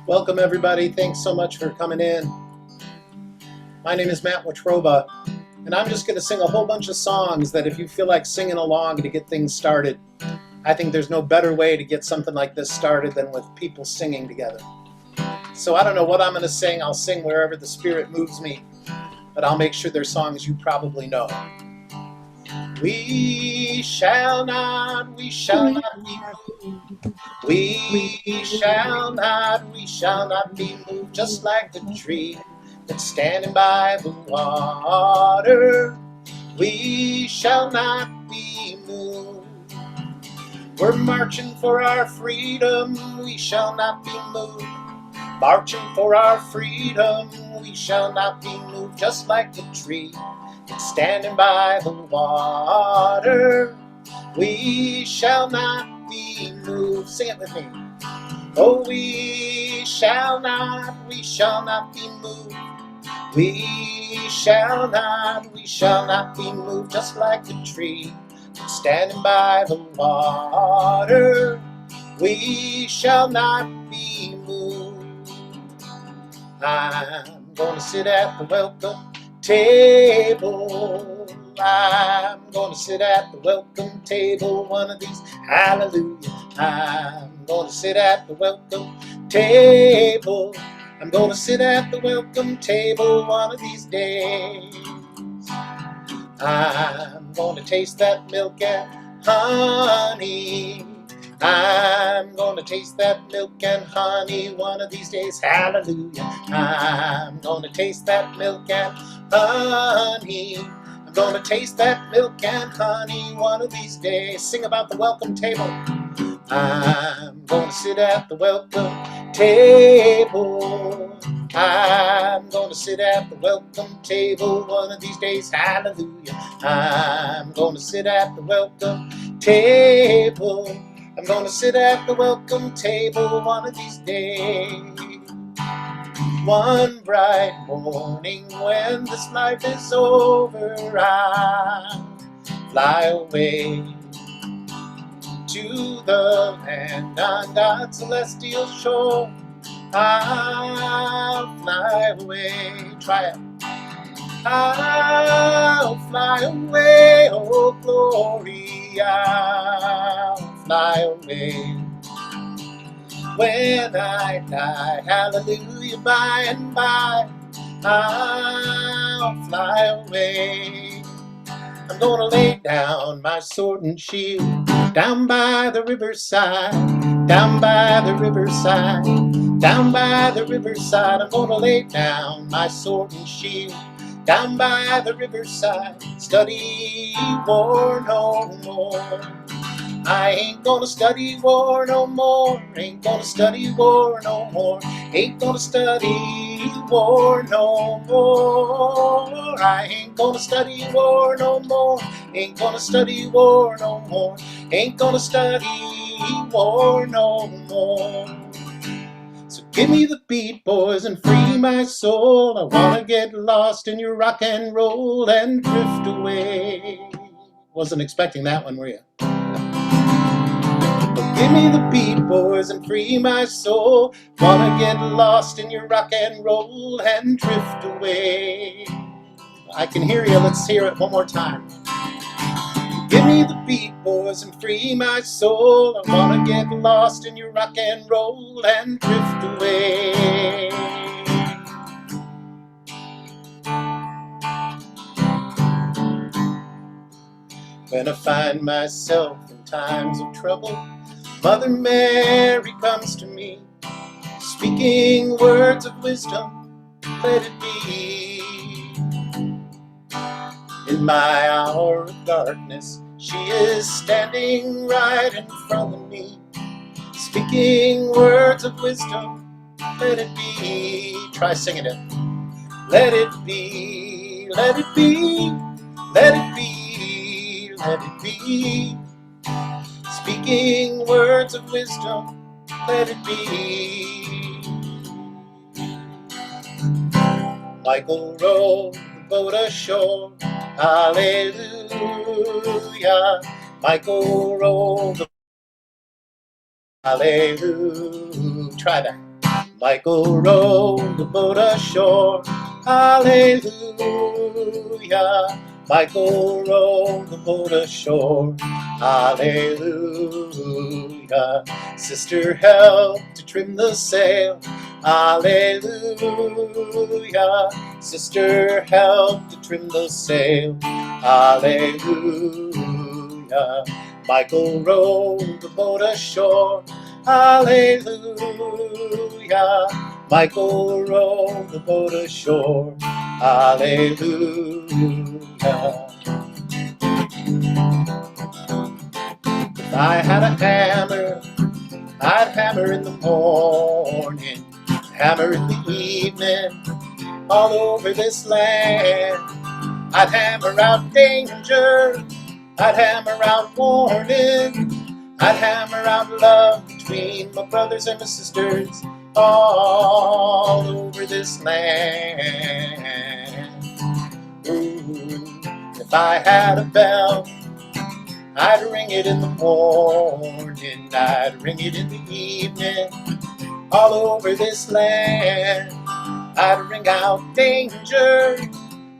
Welcome everybody, thanks so much for coming in. My name is Matt Watroba, and I'm just going to sing a whole bunch of songs that if you feel like singing along to get things started, I think there's no better way to get something like this started than with people singing together. So I don't know what I'm going to sing, I'll sing wherever the Spirit moves me, but I'll make sure they're songs you probably know. We shall not be moved. We shall not be moved, just like the tree that's standing by the water. We shall not be moved. We're marching for our freedom, we shall not be moved. Marching for our freedom, we shall not be moved, just like the tree that's standing by the water. We shall not be moved. Sing it with me. Oh, we shall not be moved. We shall not be moved, just like the tree that's standing by the water. We shall not be moved. I'm gonna sit at the welcome table. I'm gonna sit at the welcome table one of these, hallelujah. I'm gonna sit at the welcome table. I'm gonna sit at the welcome table one of these days. I'm gonna taste that milk and honey. I'm gonna taste that milk and honey one of these days, hallelujah. I'm gonna taste that milk and honey. I'm gonna taste that milk and honey one of these days. Sing about the welcome table. I'm gonna sit at the welcome table. I'm gonna sit at the welcome table one of these days, hallelujah. I'm gonna sit at the welcome table. I'm gonna sit at the welcome table one of these days. One bright morning when this life is over, I'll fly away to the land on God's celestial shore. I'll fly away. Try it. I'll fly away, oh glory, I'll fly away. When I die, hallelujah, by and by, I'll fly away. I'm gonna lay down my sword and shield down by the riverside, down by the riverside, down by the riverside. I'm gonna lay down my sword and shield down by the riverside, study war no more. I ain't gonna study war no more, ain't gonna study war no more, ain't gonna study war no more. I ain't gonna study war no more, ain't gonna study war no more, ain't gonna study war no more. So give me the beat, boys, and free my soul. I wanna get lost in your rock and roll and drift away. Wasn't expecting that one, were you? Give me the beat, boys, and free my soul. Wanna get lost in your rock and roll and drift away. I can hear you, let's hear it one more time. Give me the beat, boys, and free my soul. I wanna get lost in your rock and roll and drift away. When I find myself in times of trouble, Mother Mary comes to me, speaking words of wisdom, let it be. In my hour of darkness, she is standing right in front of me, speaking words of wisdom, let it be. Try singing it. Let it be, let it be, let it be, let it be. Speaking words of wisdom, let it be. Michael rowed the boat ashore, hallelujah. Michael rowed the hallelujah. Try that. Michael rowed the boat ashore. Hallelujah. Michael rowed the boat ashore. Hallelujah. Sister helped to trim the sail. Hallelujah. Sister helped to trim the sail. Hallelujah. Michael rowed the boat ashore. Hallelujah. Michael rowed the boat ashore. Hallelujah. If I had a hammer, I'd hammer in the morning, hammer in the evening, all over this land. I'd hammer out danger, I'd hammer out warning, I'd hammer out love between my brothers and my sisters all over this land. Ooh, if I had a bell, I'd ring it in the morning, I'd ring it in the evening, all over this land. I'd ring out danger,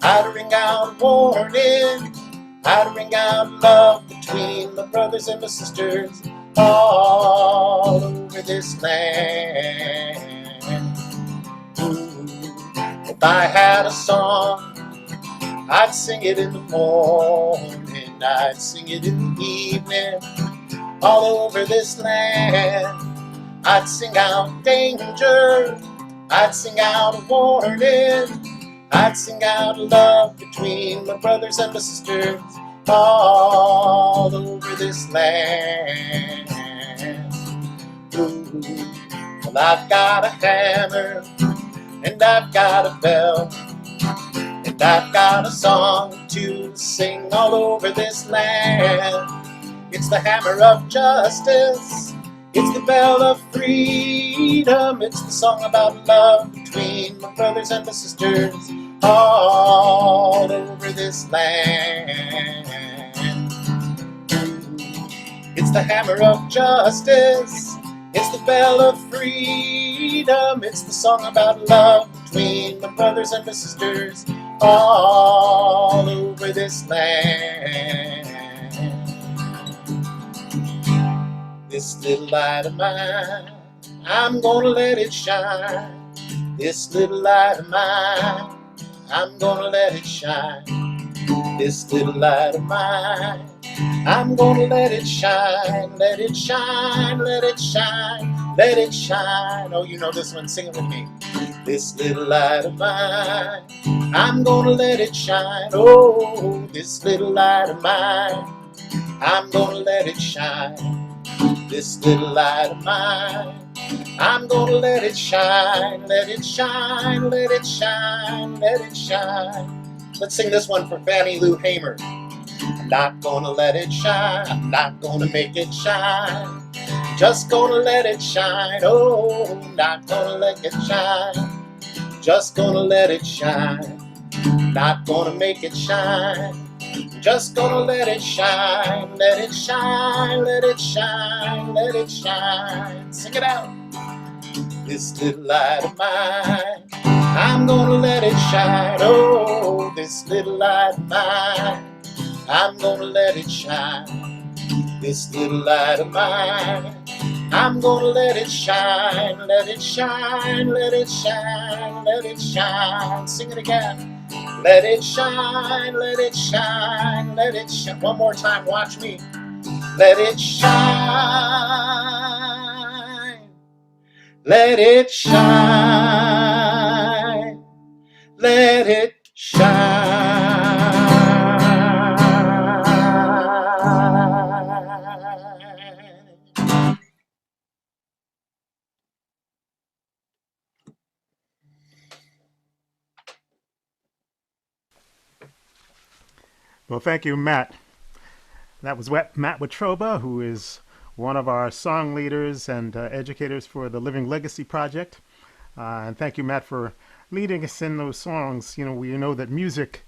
I'd ring out warning, I'd ring out love between my brothers and my sisters all over this land. Ooh, if I had a song, I'd sing it in the morning, I'd sing it in the evening, all over this land. I'd sing out danger, I'd sing out a warning, I'd sing out love between my brothers and my sisters all over this land. Ooh, well, I've got a hammer, and I've got a bell, and I've got a song to sing all over this land. It's the hammer of justice, it's the bell of freedom, it's the song about love between my brothers and my sisters all over this land. It's the hammer of justice, it's the bell of freedom, it's the song about love between my brothers and my sisters all over this land. This little light of mine, I'm gonna let it shine. This little light of mine, I'm gonna let it shine. This little light of mine, I'm gonna let it shine. Let it shine, let it shine, let it shine. Oh, you know this one, sing it with me. This little light of mine, I'm gonna let it shine. Oh, this little light of mine, I'm gonna let it shine. This little light of mine, I'm gonna let it shine, let it shine, let it shine, let it shine. Let's sing this one for Fannie Lou Hamer. I'm not gonna let it shine, I'm not gonna make it shine, just gonna let it shine. Oh, not gonna let it shine, just gonna let it shine, not gonna make it shine, just gonna let it shine, let it shine, let it shine, let it shine. Sing it out. This little light of mine, I'm gonna let it shine. Oh, this little light of mine, I'm gonna let it shine. This little light of mine, I'm gonna let it shine, let it shine, let it shine, let it shine. Sing it again. Let it shine, let it shine, let it shine. One more time, watch me. Let it shine, let it shine, let it shine. Well, thank you, Matt. That was Matt Watroba, who is one of our song leaders and educators for the Living Legacy Project. And thank you, Matt, for leading us in those songs. You know, we know that music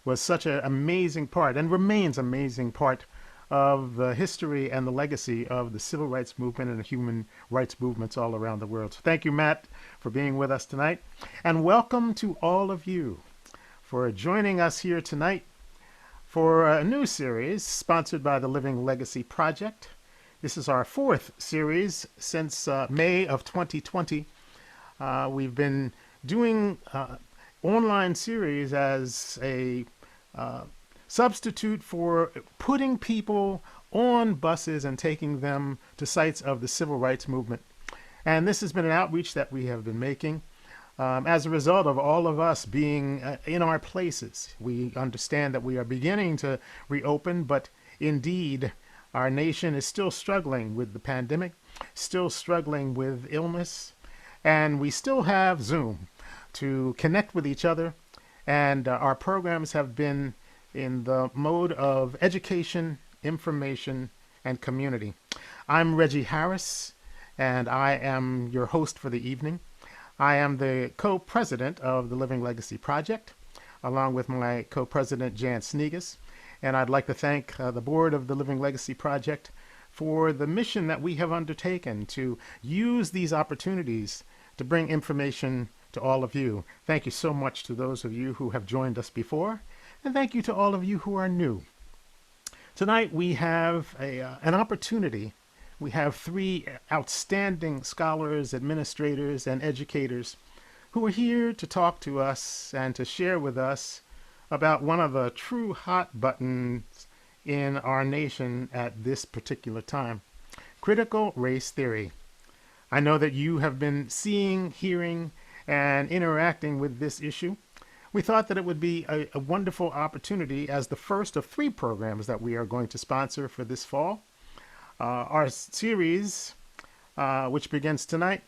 was such an amazing part and remains an amazing part of the history and the legacy of the civil rights movement and the human rights movements all around the world. So thank you, Matt, for being with us tonight. And welcome to all of you for joining us here tonight for a new series sponsored by the Living Legacy Project. This is our fourth series since May of 2020. We've been doing online series as a substitute for putting people on buses and taking them to sites of the civil rights movement. And this has been an outreach that we have been making as a result of all of us being in our places. We understand that we are beginning to reopen, but indeed, our nation is still struggling with the pandemic, still struggling with illness, and we still have Zoom to connect with each other. And our programs have been in the mode of education, information, and community. I'm Reggie Harris, and I am your host for the evening. I am the co-president of the Living Legacy Project, along with my co-president, Jan Snegas. And I'd like to thank the board of the Living Legacy Project for the mission that we have undertaken to use these opportunities to bring information to all of you. Thank you so much to those of you who have joined us before, and thank you to all of you who are new. Tonight we have an opportunity. We have three outstanding scholars, administrators, and educators who are here to talk to us and to share with us about one of the true hot buttons in our nation at this particular time: critical race theory. I know that you have been seeing, hearing, and interacting with this issue. We thought that it would be a wonderful opportunity as the first of three programs that we are going to sponsor for this fall. Our series, which begins tonight,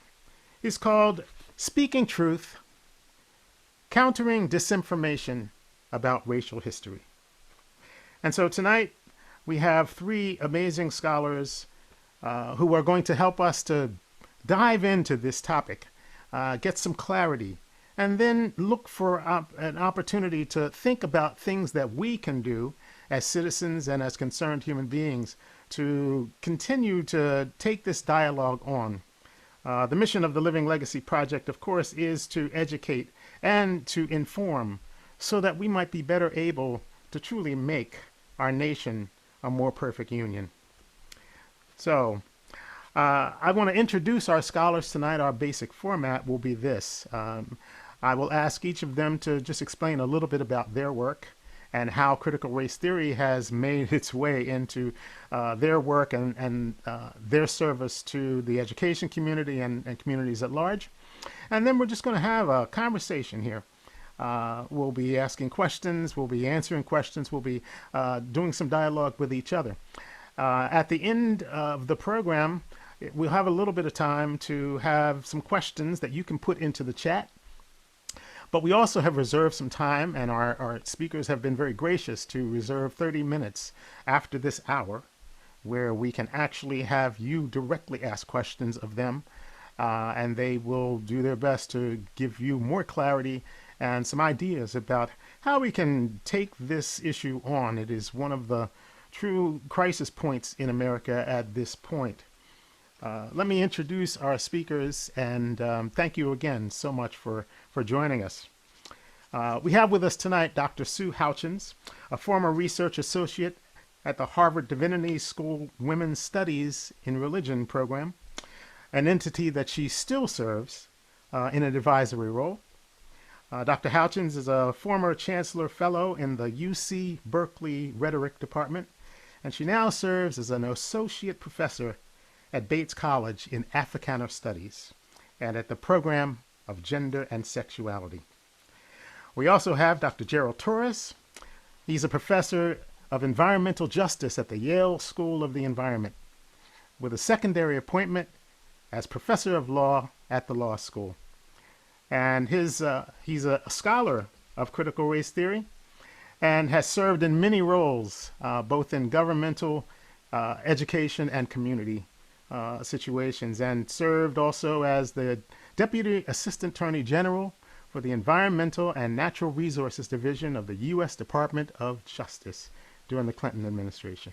is called Speaking Truth, Countering Disinformation About Racial History. And so tonight we have three amazing scholars who are going to help us to dive into this topic, get some clarity, and then look for an opportunity to think about things that we can do as citizens and as concerned human beings to continue to take this dialogue on. The mission of the Living Legacy Project, of course, is to educate and to inform so that we might be better able to truly make our nation a more perfect union. So, I want to introduce our scholars tonight. Our basic format will be this. I will ask each of them to just explain a little bit about their work and how critical race theory has made its way into their work and their service to the education community and communities at large. And then we're just going to have a conversation here. We'll be asking questions, we'll be answering questions, we'll be doing some dialogue with each other. At the end of the program, we'll have a little bit of time to have some questions that you can put into the chat. But we also have reserved some time, and our speakers have been very gracious to reserve 30 minutes after this hour where we can actually have you directly ask questions of them, and they will do their best to give you more clarity and some ideas about how we can take this issue on. It is one of the true crisis points in America at this point. Let me introduce our speakers, and thank you again so much for joining us. We have with us tonight Dr. Sue Houchins, a former research associate at the Harvard Divinity School Women's Studies in Religion program, an entity that she still serves in an advisory role. Dr. Houchins is a former Chancellor Fellow in the UC Berkeley Rhetoric Department, and she now serves as an Associate Professor at Bates College in Africana Studies and at the Program of Gender and Sexuality. We also have Dr. Gerald Torres. He's a professor of environmental justice at the Yale School of the Environment, with a secondary appointment as professor of law at the law school. And he's a scholar of critical race theory and has served in many roles, both in governmental, education, and community situations, and served also as the Deputy Assistant Attorney General for the Environmental and Natural Resources Division of the U.S. Department of Justice during the Clinton administration.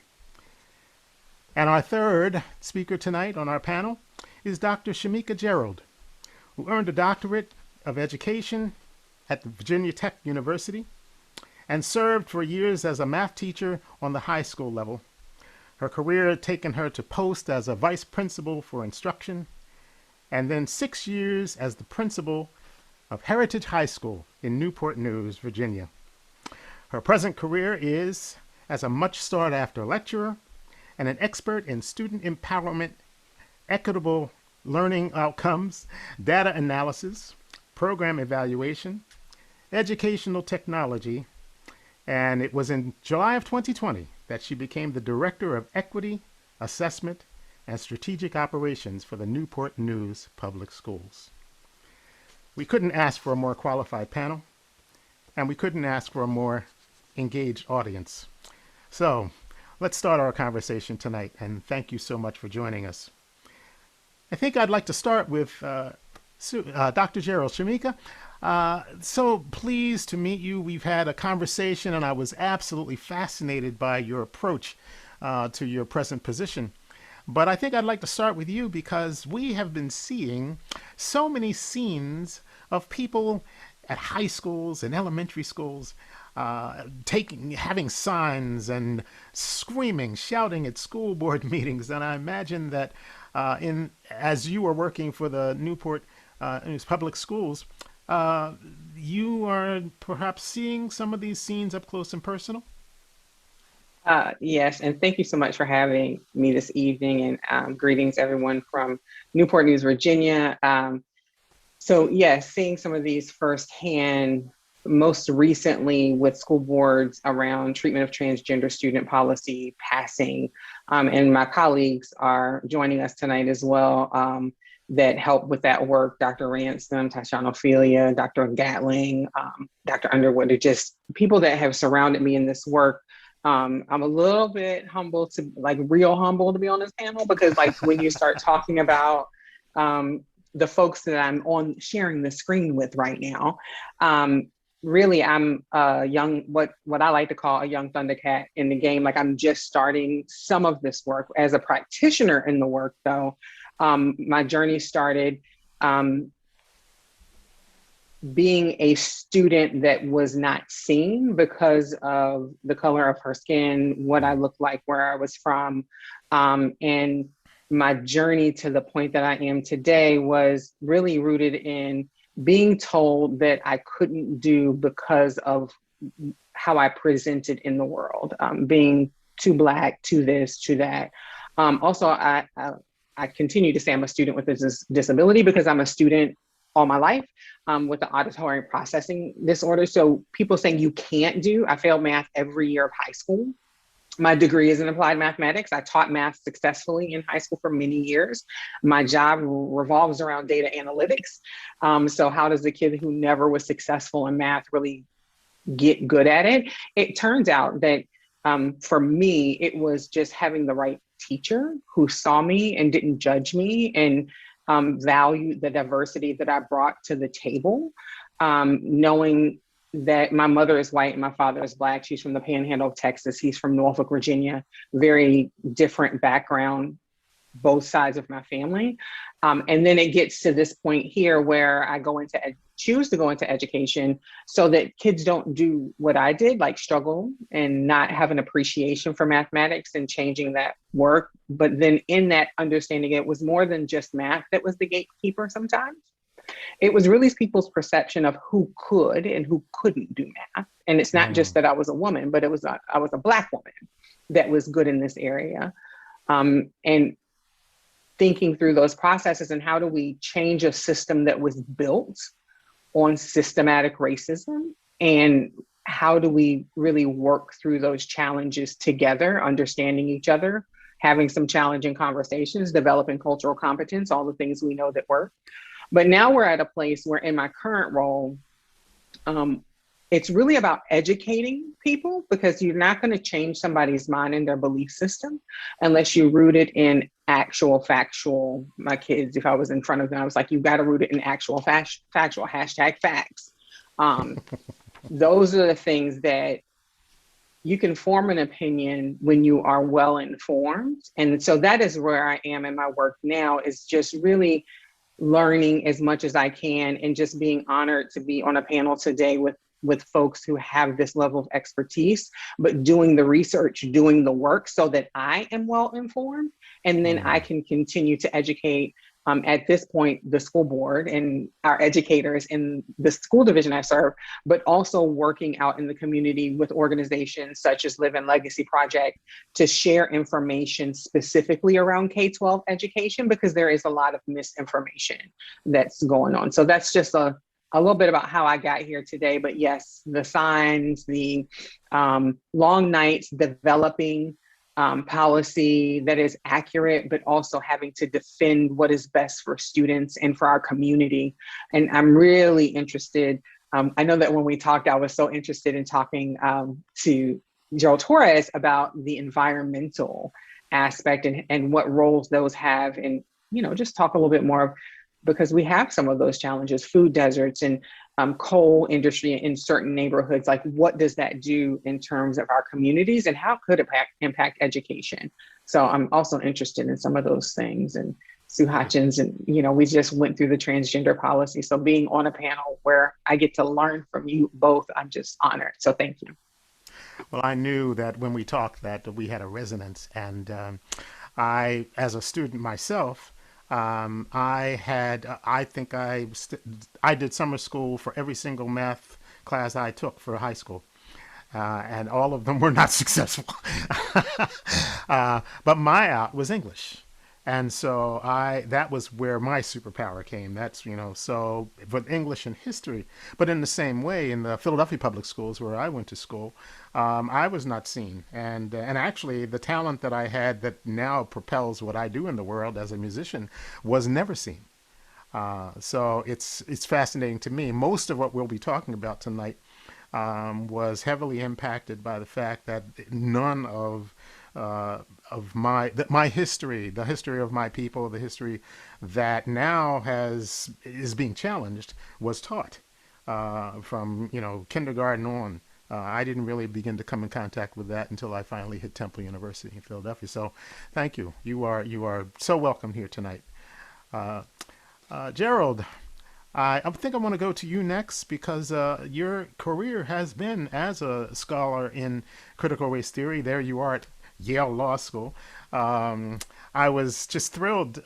And our third speaker tonight on our panel is Dr. Shameka Gerald, who earned a doctorate of education at the Virginia Tech University and served for years as a math teacher on the high school level. Her career had taken her to post as a vice principal for instruction, and then 6 years as the principal of Heritage High School in Newport News, Virginia. Her present career is as a much sought after lecturer and an expert in student empowerment, equitable learning outcomes, data analysis, program evaluation, educational technology, and it was in July of 2020 that she became the Director of Equity, Assessment, and Strategic Operations for the Newport News Public Schools. We couldn't ask for a more qualified panel, and we couldn't ask for a more engaged audience. So let's start our conversation tonight, and thank you so much for joining us. I think I'd like to start with Dr. Gerald. Shameka, so pleased to meet you. We've had a conversation, and I was absolutely fascinated by your approach to your present position. But I think I'd like to start with you because we have been seeing so many scenes of people at high schools and elementary schools having signs and screaming, shouting at school board meetings. And I imagine that as you are working for the Newport News Public Schools, you are perhaps seeing some of these scenes up close and personal? Yes, and thank you so much for having me this evening, and greetings everyone from Newport News, Virginia. So yes, seeing some of these firsthand, most recently with school boards around treatment of transgender student policy passing, and my colleagues are joining us tonight as well that help with that work. Dr. Ransom, Tashawn Ophelia, Dr. Gatling, Dr. Underwood, are just people that have surrounded me in this work. I'm a little bit humble real humble to be on this panel, because like when you start talking about the folks that I'm sharing the screen with right now, really I'm a young, what I like to call a young Thundercat in the game. Like I'm just starting some of this work as a practitioner in the work though. My journey started being a student that was not seen because of the color of her skin, what I looked like, where I was from. And my journey to the point that I am today was really rooted in being told that I couldn't do because of how I presented in the world, being too Black, too this, too that. Also, I continue to say I'm a student with a disability because I'm a student all my life with the auditory processing disorder. So people saying you can't do, I failed math every year of high school. My degree is in applied mathematics. I taught math successfully in high school for many years. My job revolves around data analytics. So how does the kid who never was successful in math really get good at it? It turns out that for me, it was just having the right teacher who saw me and didn't judge me and valued the diversity that I brought to the table, knowing that my mother is white and my father is Black. She's from the Panhandle of Texas. He's from Norfolk, Virginia. Very different background, both sides of my family. And then it gets to this point here where I choose to go into education so that kids don't do what I did, like struggle and not have an appreciation for mathematics and changing that work. But then in that understanding, it was more than just math that was the gatekeeper sometimes. It was really people's perception of who could and who couldn't do math. And it's not just that I was a woman, but I was a Black woman that was good in this area. And thinking through those processes and how do we change a system that was built on systematic racism, and how do we really work through those challenges together, understanding each other, having some challenging conversations, developing cultural competence, all the things we know that work. But now we're at a place where in my current role, it's really about educating people, because you're not going to change somebody's mind and their belief system unless you root it in actual factual. My kids, if I was in front of them, I was like, you've got to root it in actual factual, #facts. Those are the things that you can form an opinion when you are well informed. And so that is where I am in my work now, is just really learning as much as I can, and just being honored to be on a panel today with folks who have this level of expertise, but doing the research, doing the work so that I am well informed, and then I can continue to educate at this point the school board and our educators in the school division I serve, but also working out in the community with organizations such as Live in Legacy Project to share information specifically around K-12 education, because there is a lot of misinformation that's going on. So that's just a little bit about how I got here today. But yes, the signs, the long nights, developing policy that is accurate, but also having to defend what is best for students and for our community. And I'm really interested. I know that when we talked, I was so interested in talking to Gerald Torres about the environmental aspect and what roles those have, and just talk a little bit more, because we have some of those challenges, food deserts and coal industry in certain neighborhoods. Like, what does that do in terms of our communities, and how could it impact education? So I'm also interested in some of those things. And Sue Houchins, and we just went through the transgender policy. So being on a panel where I get to learn from you both, I'm just honored. So thank you. Well, I knew that when we talked that we had a resonance, and I, as a student myself, I think I did summer school for every single math class I took for high school. And all of them were not successful. But my out was English. And so that was where my superpower came. That's, so with English and history. But in the same way, in the Philadelphia public schools where I went to school, I was not seen. And actually, the talent that I had that now propels what I do in the world as a musician was never seen. So it's fascinating to me. Most of what we'll be talking about tonight was heavily impacted by the fact that none of my history, the history of my people, the history that now is being challenged, was taught from kindergarten on. I didn't really begin to come in contact with that until I finally hit Temple University in Philadelphia. So, thank you. You are so welcome here tonight, Gerald. I think I want to go to you next, because your career has been as a scholar in critical race theory. There you are at Yale Law School. I was just thrilled.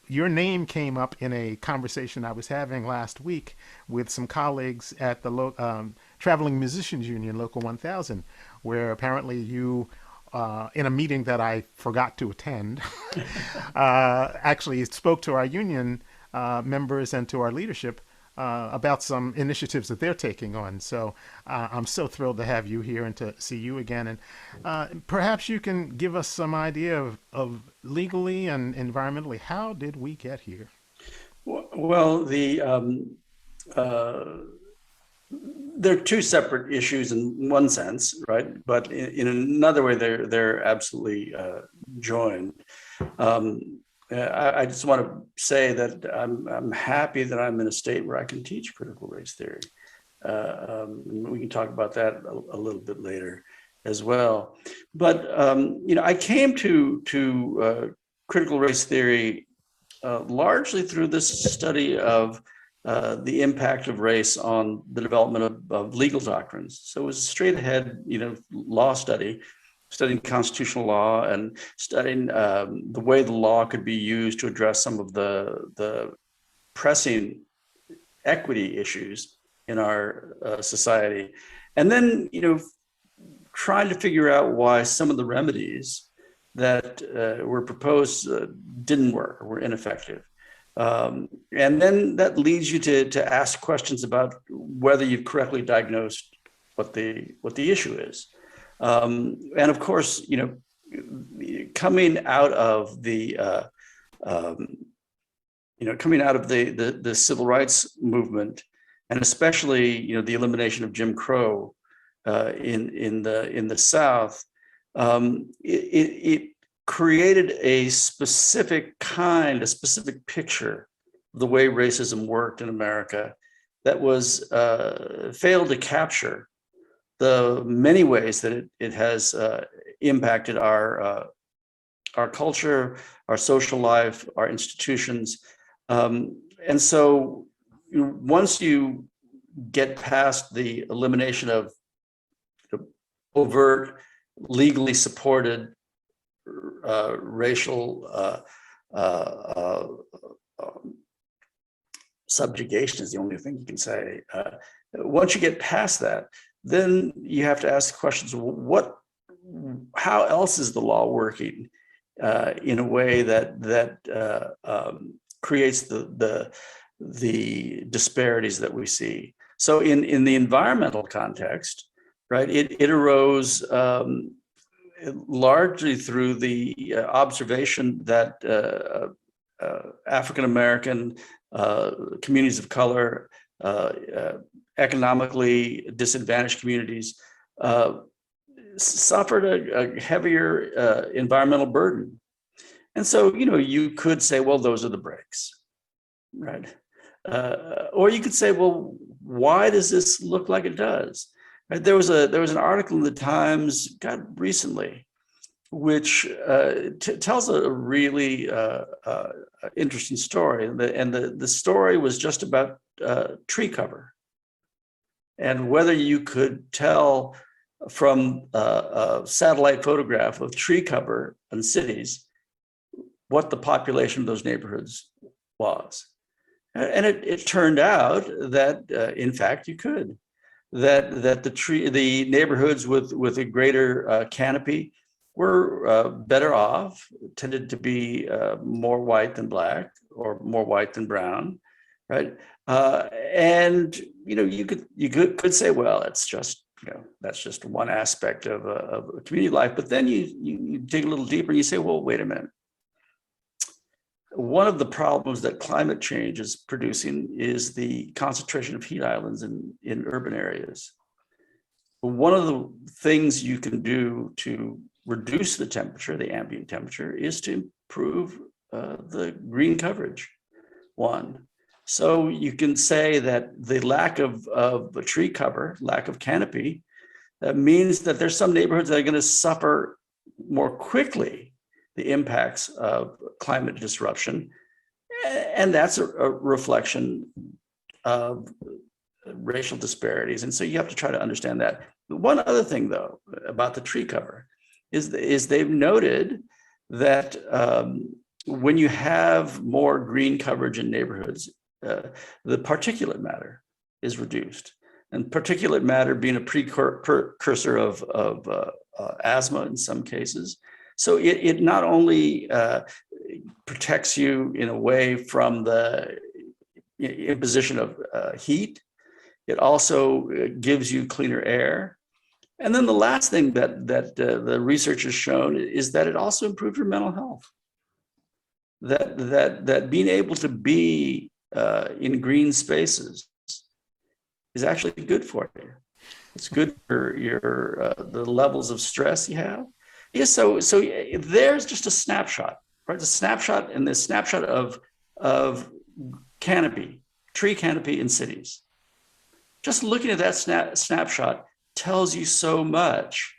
Your name came up in a conversation I was having last week with some colleagues at the Traveling Musicians Union, Local 1000, where apparently you, in a meeting that I forgot to attend, actually spoke to our union members and to our leadership about some initiatives that they're taking on. So I'm so thrilled to have you here and to see you again. And perhaps you can give us some idea of legally and environmentally, how did we get here? Well, they're two separate issues in one sense, right? But in another way, they're absolutely joined. I just want to say that I'm happy that I'm in a state where I can teach critical race theory. We can talk about that a little bit later as well. But I came to critical race theory largely through this study of the impact of race on the development of legal doctrines. So it was a straight ahead, law study, studying constitutional law and studying the way the law could be used to address some of the pressing equity issues in our society. And then, trying to figure out why some of the remedies that were proposed didn't work or were ineffective. And then that leads you to ask questions about whether you've correctly diagnosed what the issue is. And of course, coming out of the civil rights movement, and especially the elimination of Jim Crow in the South, it created a specific picture of the way racism worked in America that was failed to capture the many ways that it has impacted our culture, our social life, our institutions. And so once you get past the elimination of overt, legally supported racial subjugation is the only thing you can say. Once you get past that, then you have to ask questions: how else is the law working in a way that creates the disparities that we see? So in the environmental context, right, it arose largely through the observation that African American communities of color, economically disadvantaged communities, suffered a heavier environmental burden. And so, you could say, well, those are the breaks, right? Or you could say, well, why does this look like it does? Right? There was an article in the Times, recently, which tells a really interesting story. And the story was just about tree cover, and whether you could tell from a satellite photograph of tree cover in cities what the population of those neighborhoods was. And it turned out that, in fact, you could. That the neighborhoods with a greater canopy were better off, tended to be more white than black or more white than brown, right? And you could say, well, it's just that's just one aspect of a community life. But then you dig a little deeper and you say, well, wait a minute. One of the problems that climate change is producing is the concentration of heat islands in urban areas. One of the things you can do to reduce the temperature, the ambient temperature, is to improve the green coverage. One. So you can say that the lack of a tree cover, lack of canopy, means that there's some neighborhoods that are going to suffer more quickly the impacts of climate disruption. And that's a reflection of racial disparities. And so you have to try to understand that. One other thing, though, about the tree cover is they've noted that when you have more green coverage in neighborhoods, the particulate matter is reduced. And particulate matter being a precursor of asthma in some cases. So it not only protects you in a way from the imposition of heat, it also gives you cleaner air. And then the last thing that the research has shown is that it also improves your mental health. That being able to be in green spaces is actually good for you. It's good for your the levels of stress you have. Yeah, so there's just a snapshot, right? The snapshot and the snapshot of canopy, tree canopy in cities. Just looking at that snapshot tells you so much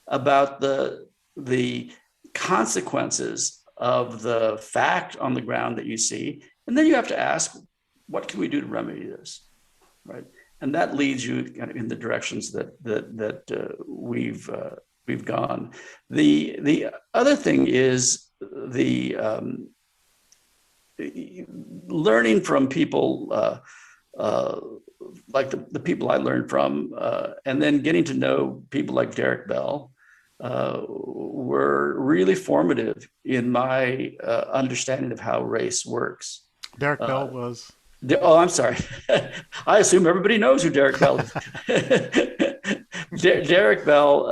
about the consequences of the fact on the ground that you see. And then you have to ask, what can we do to remedy this, right? And that leads you kind of in the directions that we've gone. The other thing is the learning from people like the people I learned from, and then getting to know people like Derek Bell were really formative in my understanding of how race works. Derek Bell was... Oh, I'm sorry. I assume everybody knows who Derek Bell is. Derek Bell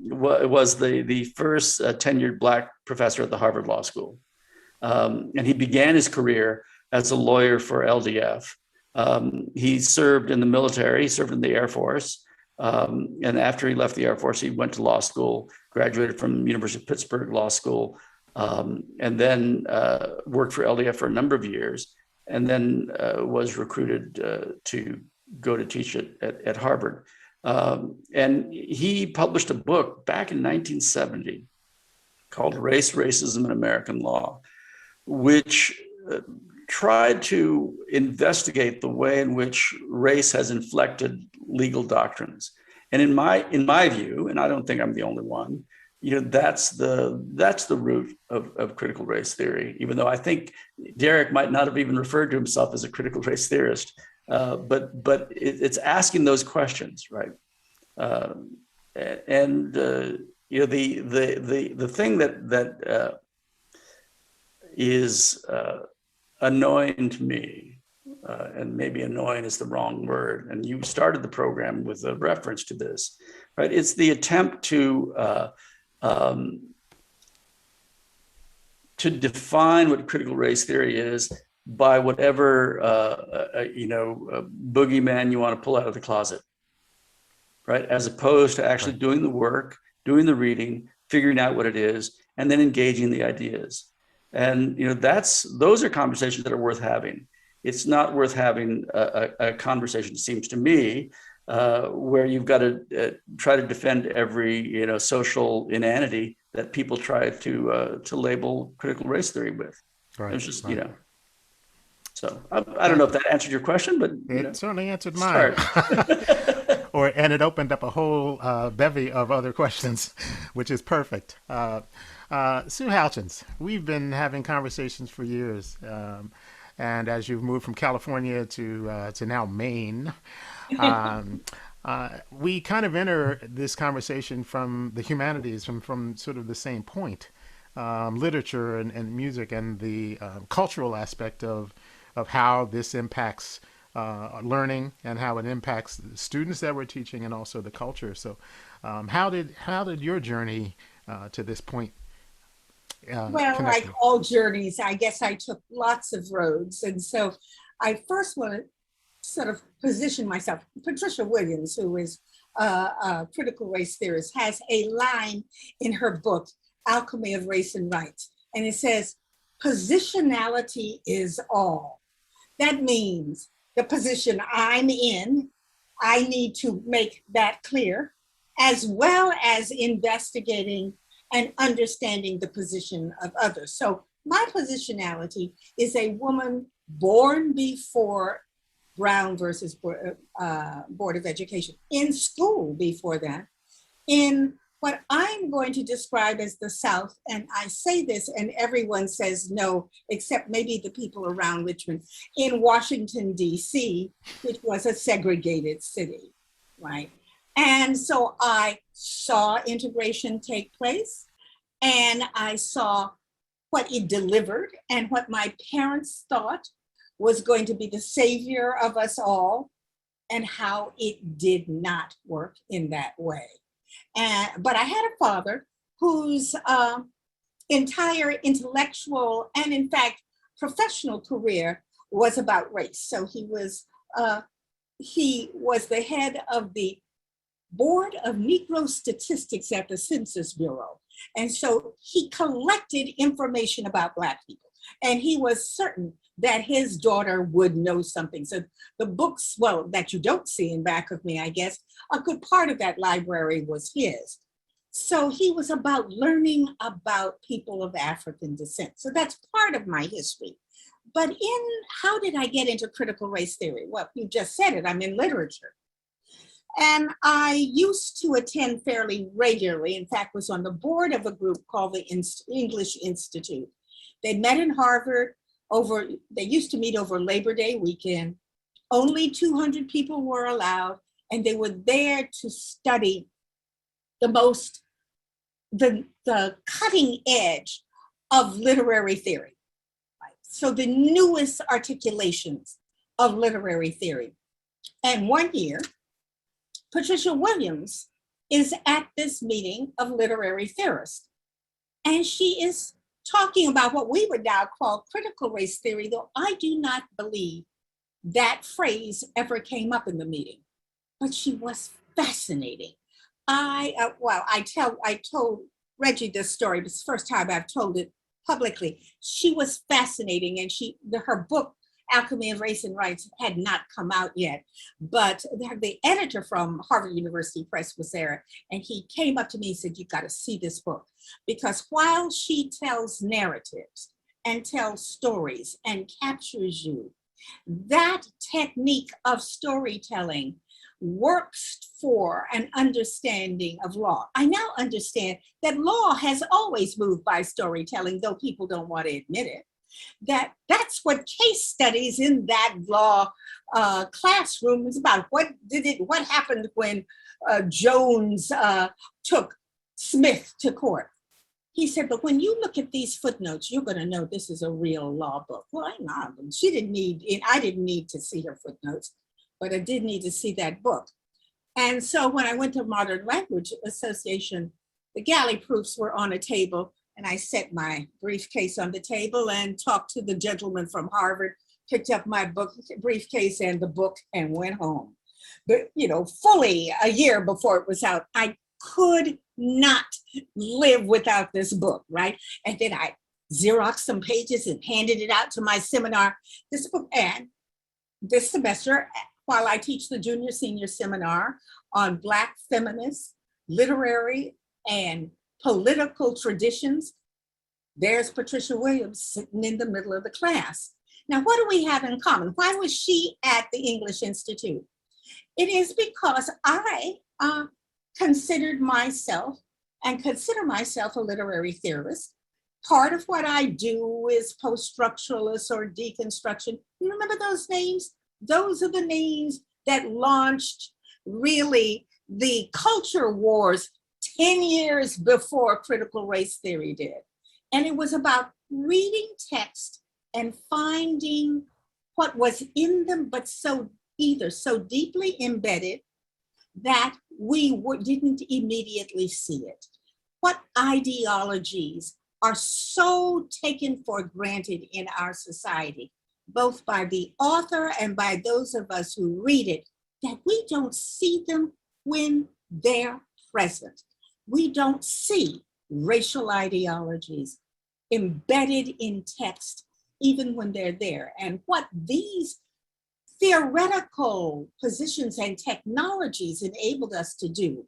was the first tenured Black professor at the Harvard Law School. And he began his career as a lawyer for LDF. He served in the military, he served in the Air Force. And after he left the Air Force, he went to law school, graduated from University of Pittsburgh Law School, and then worked for LDF for a number of years, and then was recruited to go to teach at Harvard. And he published a book back in 1970 called Race, Racism, and American Law, which tried to investigate the way in which race has inflected legal doctrines. And in my view, and I don't think I'm the only one, that's the root of critical race theory, even though I think Derek might not have even referred to himself as a critical race theorist, but it's asking those questions, right? The thing that is annoying to me, and maybe annoying is the wrong word, and you started the program with a reference to this, right? It's the attempt to define what critical race theory is by whatever boogeyman you want to pull out of the closet, right? As opposed to actually doing the work, doing the reading, figuring out what it is, and then engaging the ideas. And those are conversations that are worth having. It's not worth having a conversation, it seems to me, where you've got to try to defend every social inanity that people try to label critical race theory with. Right. It's just So I don't know if that answered your question, but it certainly answered mine. And it opened up a whole bevy of other questions, which is perfect. Sue Houchins, we've been having conversations for years, and as you've moved from California to now Maine, we kind of enter this conversation from the humanities, from sort of the same point, literature and music and the cultural aspect of how this impacts learning and how it impacts the students that we're teaching and also the culture. So how did your journey to this point well, like all journeys, I guess I took lots of roads. And so I first want to sort of position myself. Patricia Williams, who is a critical race theorist, has a line in her book, Alchemy of Race and Rights. And it says, positionality is all. That means the position I'm in, I need to make that clear, as well as investigating and understanding the position of others. So my positionality is a woman born before Brown versus Board of Education, in school before that, in what I'm going to describe as the South. And I say this and everyone says no, except maybe the people around Richmond, in Washington, DC, which was a segregated city, right? And so I saw integration take place, and I saw what it delivered and what my parents thought was going to be the savior of us all, and how it did not work in that way. But I had a father whose entire intellectual and, in fact, professional career was about race. So he was the head of the Board of Negro Statistics at the Census Bureau. And so he collected information about Black people. And he was certain that his daughter would know something. So the books, well, that you don't see in back of me, I guess, a good part of that library was his. So he was about learning about people of African descent. So that's part of my history. But how did I get into critical race theory? Well, you just said it, I'm in literature. And I used to attend fairly regularly, in fact, was on the board of a group called the English Institute. They met in Harvard they used to meet over Labor Day weekend. Only 200 people were allowed, and they were there to study the cutting edge of literary theory. Right? So the newest articulations of literary theory. And one year, Patricia Williams is at this meeting of literary theorists, and she is talking about what we would now call critical race theory, though I do not believe that phrase ever came up in the meeting, but she was fascinating. I told Reggie this story, but it's the first time I've told it publicly. She was fascinating, and her book Alchemy of Race and Rights had not come out yet, but the editor from Harvard University Press was there, and he came up to me and said, "You got to see this book," because while she tells narratives and tells stories and captures you, that technique of storytelling works for an understanding of law. I now understand that law has always moved by storytelling, though people don't want to admit it. That's what case studies in that law classroom is about. What happened when Jones took Smith to court? He said, but when you look at these footnotes, you're going to know this is a real law book. Well, I didn't need to see her footnotes, but I did need to see that book. And so when I went to Modern Language Association, the galley proofs were on a table, and I set my briefcase on the table and talked to the gentleman from Harvard, picked up my briefcase and the book, and went home. But, fully a year before it was out, I could not live without this book, right? And then I Xeroxed some pages and handed it out to my seminar. This book, and this semester, while I teach the junior senior seminar on Black feminist, literary, and political traditions, there's Patricia Williams sitting in the middle of the class. Now, what do we have in common? Why was she at the English Institute? It is because I considered myself and consider myself a literary theorist. Part of what I do is post-structuralist or deconstruction. You remember those names? Those are the names that launched really the culture wars 10 years before critical race theory did. And it was about reading text and finding what was in them, but either so deeply embedded that we didn't immediately see it. What ideologies are so taken for granted in our society, both by the author and by those of us who read it, that we don't see them when they're present. We don't see racial ideologies embedded in text, even when they're there. And what these theoretical positions and technologies enabled us to do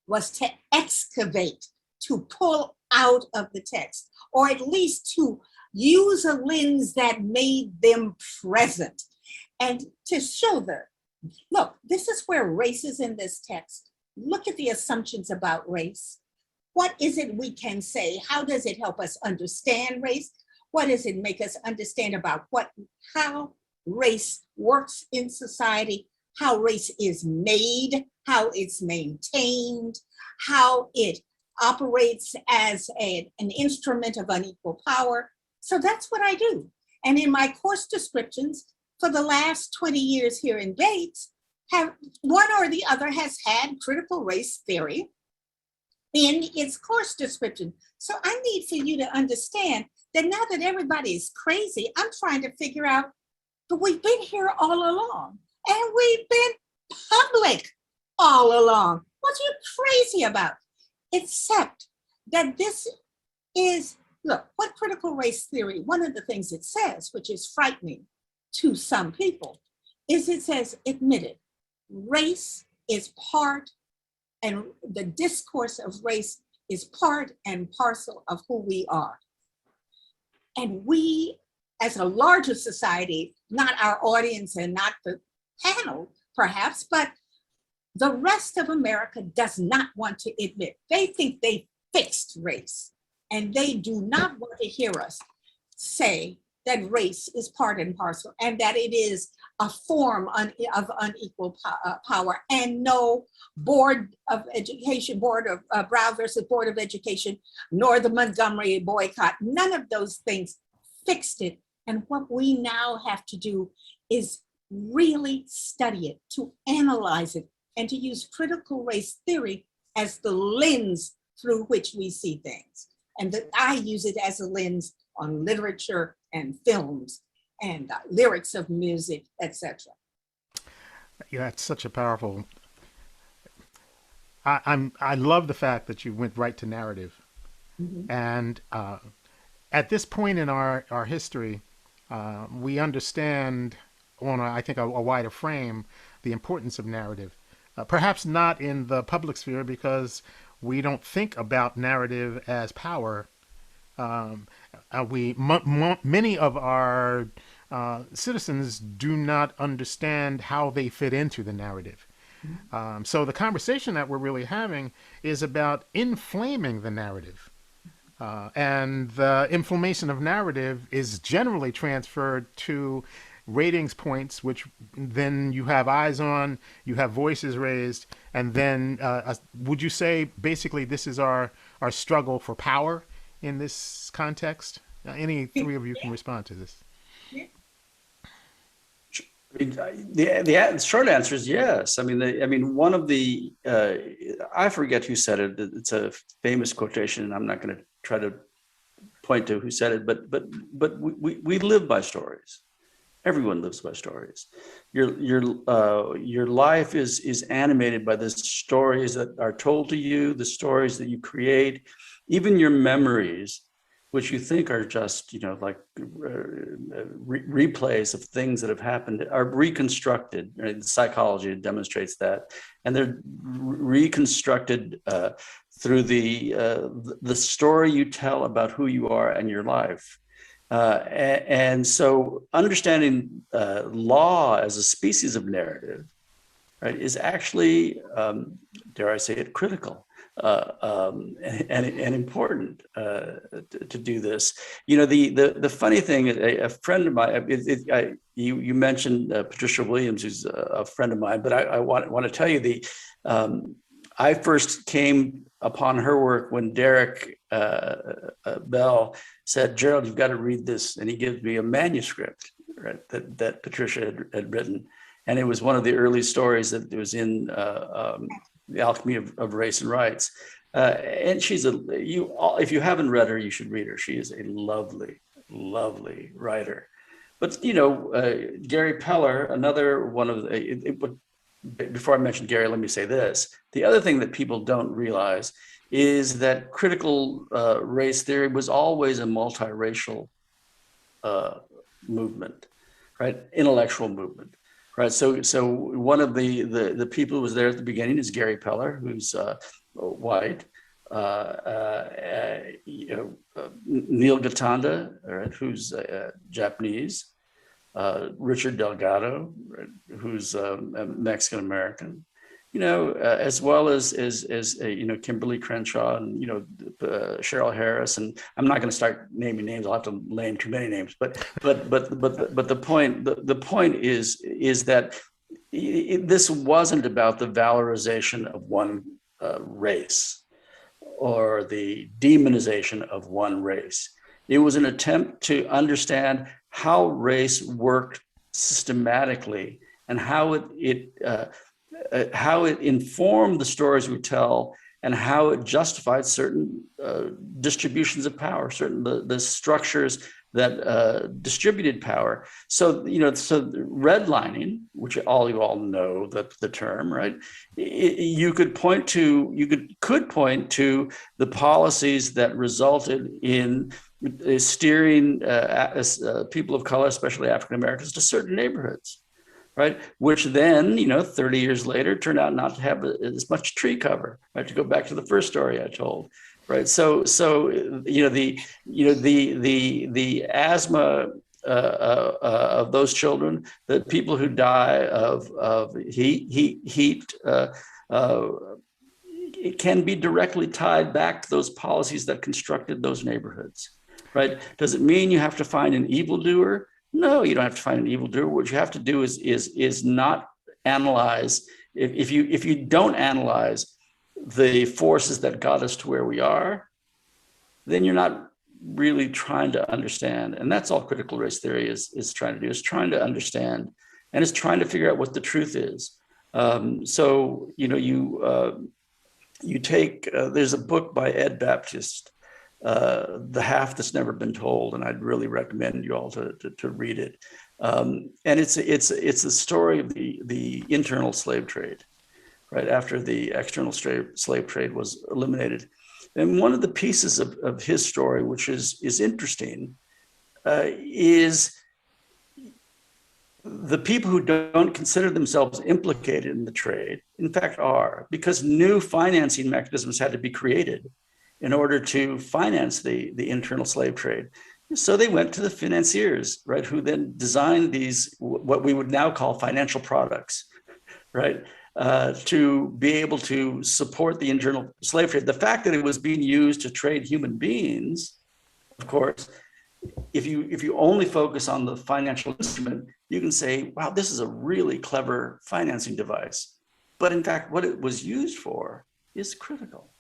was to excavate, to pull out of the text, or at least to use a lens that made them present and to show them, look, this is where race is in this text. Look at the assumptions about race. What is it we can say? How does it help us understand race? What does it make us understand about how race works in society, how race is made, how it's maintained, how it operates as an instrument of unequal power. So that's what I do. And in my course descriptions for the last 20 years here in Bates, one or the other has had critical race theory in its course description. So I need for you to understand that now that everybody's crazy, I'm trying to figure out, but we've been here all along, and we've been public all along. What are you crazy about? Except that this is, look, what critical race theory, one of the things it says, which is frightening to some people, is it says, admit it, race is part, and the discourse of race is part and parcel of who we are. And we, as a larger society, not our audience and not the panel, perhaps, but the rest of America does not want to admit. They think they fixed race, and they do not want to hear us say that race is part and parcel, and that it is a form of unequal power, and no Board of Education, Brown versus Board of Education, nor the Montgomery boycott, none of those things fixed it. And what we now have to do is really study it, to analyze it, and to use critical race theory as the lens through which we see things. And that I use it as a lens on literature and films and lyrics of music, etc. Yeah, it's such a powerful. I love the fact that you went right to narrative, and at this point in our history, we understand on, I think, a wider frame the importance of narrative. Perhaps not in the public sphere because we don't think about narrative as power. Many of our citizens do not understand how they fit into the narrative. So the conversation that we're really having is about inflaming the narrative. And the inflammation of narrative is generally transferred to ratings points, which then you have eyes on, you have voices raised, and then would you say basically this is our struggle for power in this context? Any three of you can respond to this. The short answer is yes. I mean, one of the I forget who said it. It's a famous quotation, and I'm not going to try to point to who said it. But we live by stories. Everyone lives by stories. Your life is animated by the stories that are told to you, the stories that you create, even your memories, which you think are just, like replays of things that have happened, are reconstructed. Right? Psychology demonstrates that, and they're reconstructed through the story you tell about who you are and your life. And so, understanding law as a species of narrative, right, is actually, dare I say it, critical. And important to do this. The funny thing, a friend of mine, you mentioned Patricia Williams, who's a friend of mine, but I want to tell you I first came upon her work when Derek Bell said, "Gerald, you've got to read this," and he gives me a manuscript, right, that Patricia had written, and it was one of the early stories that was in The Alchemy of Race and Rights. And if you haven't read her, you should read her. She is a lovely, lovely writer. But, Gary Peller, another one of before I mention Gary, let me say this. The other thing that people don't realize is that critical race theory was always a multiracial movement, right? Intellectual movement. Right, so one of the people who was there at the beginning is Gary Peller, who's white. Neil Gatanda, right, who's Japanese. Richard Delgado, right, who's Mexican American. As well as Kimberly Crenshaw and Cheryl Harris, and I'm not going to start naming names. I'll have to name too many names. But the point is that this wasn't about the valorization of one race or the demonization of one race. It was an attempt to understand how race worked systematically and how it informed the stories we tell and how it justified certain distributions of power, certain the structures that distributed power. So redlining, which you all know the term, right? You could point to the policies that resulted in steering people of color, especially African Americans, to certain neighborhoods, right? Which then, 30 years later, turned out not to have as much tree cover, right? To go back to the first story I told, right? So the asthma of those children, the people who die of heat, it can be directly tied back to those policies that constructed those neighborhoods, right? Does it mean you have to find an evildoer? No, you don't have to find an evildoer. What you have to do is not analyze. If you don't analyze the forces that got us to where we are, then you're not really trying to understand. And that's all critical race theory is trying to do, is trying to understand, and is trying to figure out what the truth is. You take, there's a book by Ed Baptist, The Half That's Never Been Told, and I'd really recommend you all to read it. And it's the story of the internal slave trade, right after the external slave trade was eliminated. And one of the pieces of his story, which is interesting, is the people who don't consider themselves implicated in the trade, in fact, are, because new financing mechanisms had to be created in order to finance the internal slave trade. So they went to the financiers, right, who then designed these, what we would now call financial products, right, to be able to support the internal slave trade. The fact that it was being used to trade human beings, of course, if you only focus on the financial instrument, you can say, wow, this is a really clever financing device. But in fact, what it was used for is critical.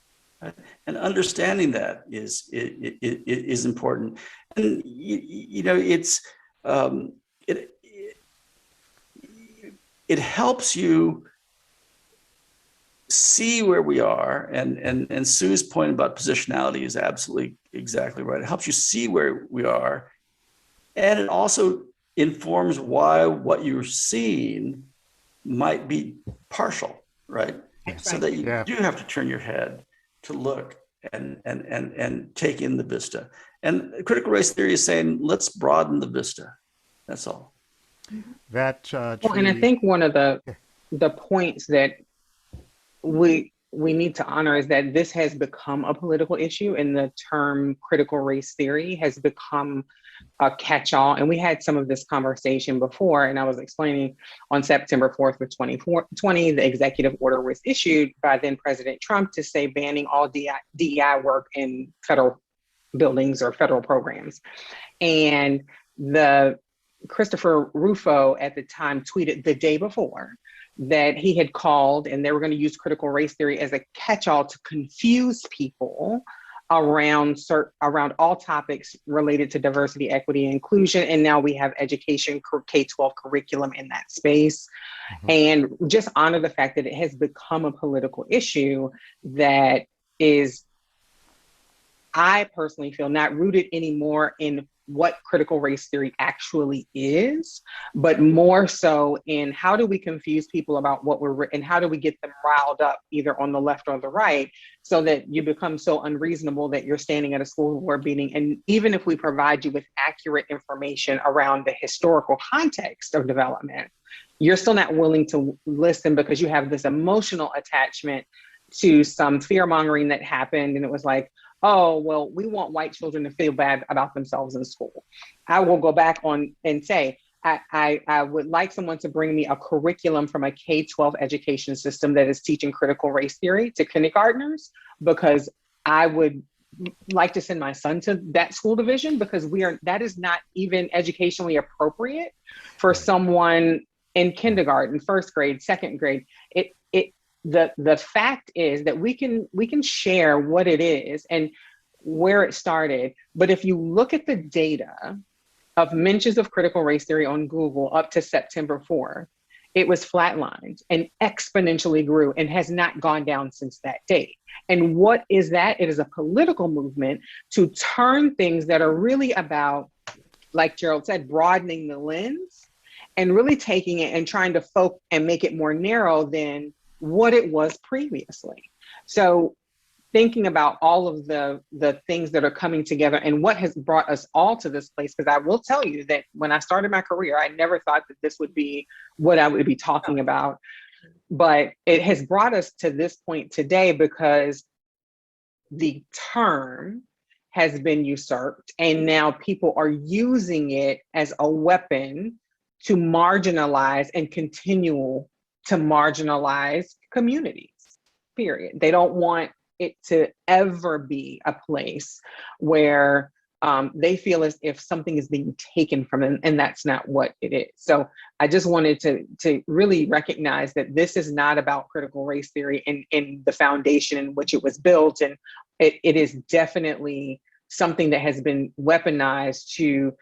Right? And understanding that is important. And it helps you see where we are, and Sue's point about positionality is absolutely exactly right. It helps you see where we are, and it also informs why what you're seeing might be partial, right? So that you do have to turn your head to look and take in the vista. And critical race theory is saying, let's broaden the vista. That's all. That well, and I think one of the points that we need to honor is that this has become a political issue, and the term critical race theory has become a catch-all. And we had some of this conversation before, and I was explaining on September 4th of 2020, the executive order was issued by then President Trump to say banning all DEI work in federal buildings or federal programs. And the Christopher Rufo at the time tweeted the day before that he had called and they were going to use critical race theory as a catch-all to confuse people around all topics related to diversity, equity, and inclusion. And now we have education, K-12 curriculum in that space. And just honor the fact that it has become a political issue that is, I personally feel, not rooted anymore in what critical race theory actually is, but more so in how do we confuse people about what and how do we get them riled up either on the left or the right, so that you become so unreasonable that you're standing at a school board meeting. And even if we provide you with accurate information around the historical context of development, you're still not willing to listen because you have this emotional attachment to some fear mongering that happened. And it was like, oh, well, we want white children to feel bad about themselves in school. I will go back on and say, I would like someone to bring me a curriculum from a K-12 education system that is teaching critical race theory to kindergartners, because I would like to send my son to that school division, because that is not even educationally appropriate for someone in kindergarten, first grade, second grade. The fact is that we can share what it is and where it started. But if you look at the data of mentions of critical race theory on Google up to September 4th, it was flatlined and exponentially grew and has not gone down since that date. And what is that? It is a political movement to turn things that are really about, like Gerald said, broadening the lens and really taking it and trying to and make it more narrow than what it was previously. So thinking about all of the things that are coming together and what has brought us all to this place, because I will tell you that when I started my career, I never thought that this would be what I would be talking about. But it has brought us to this point today because the term has been usurped and now people are using it as a weapon to marginalize and continue to marginalize communities, period. They don't want it to ever be a place where they feel as if something is being taken from them, and that's not what it is. So I just wanted to really recognize that this is not about critical race theory in the foundation in which it was built, and it is definitely something that has been weaponized to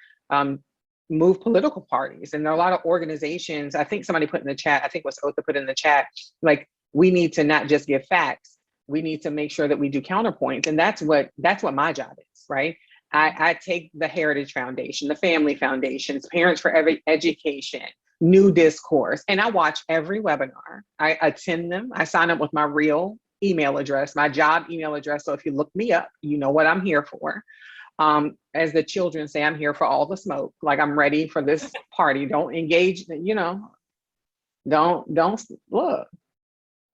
move political parties. And there are a lot of organizations, I think somebody put in the chat, I think it was Otha put in the chat, like, we need to not just give facts, we need to make sure that we do counterpoints. And that's what my job is, right? I take the Heritage Foundation, the Family Foundations, Parents for Every Education, New Discourse, and I watch every webinar. I attend them. I sign up with my real email address, my job email address. So if you look me up, you know what I'm here for. As the children say, I'm here for all the smoke. Like, I'm ready for this party. Don't engage, you know, don't look.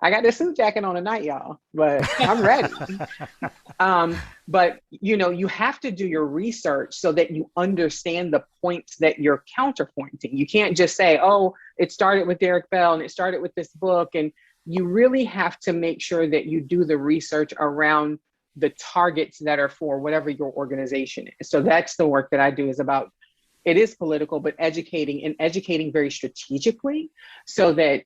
I got this suit jacket on tonight, y'all, but I'm ready. But you know, you have to do your research so that you understand the points that you're counterpointing. You can't just say, oh, it started with Derek Bell and it started with this book. And you really have to make sure that you do the research around the targets that are for whatever your organization is. So that's the work that I do, is about, it is political, but educating very strategically, so that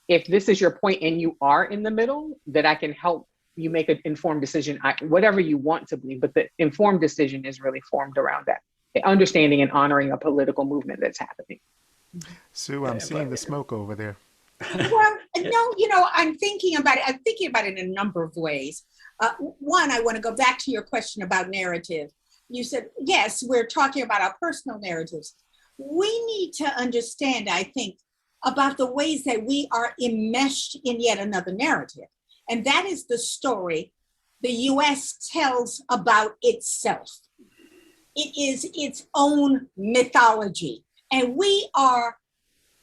if this is your point and you are in the middle, that I can help you make an informed decision, whatever you want to believe, but the informed decision is really formed around that, understanding and honoring a political movement that's happening. Sue, I'm seeing the smoke over there. Well, no, you know, I'm thinking about it in a number of ways. One, I want to go back to your question about narrative. You said, yes, we're talking about our personal narratives. We need to understand, I think, about the ways that we are enmeshed in yet another narrative. And that is the story the US tells about itself. It is its own mythology. And we are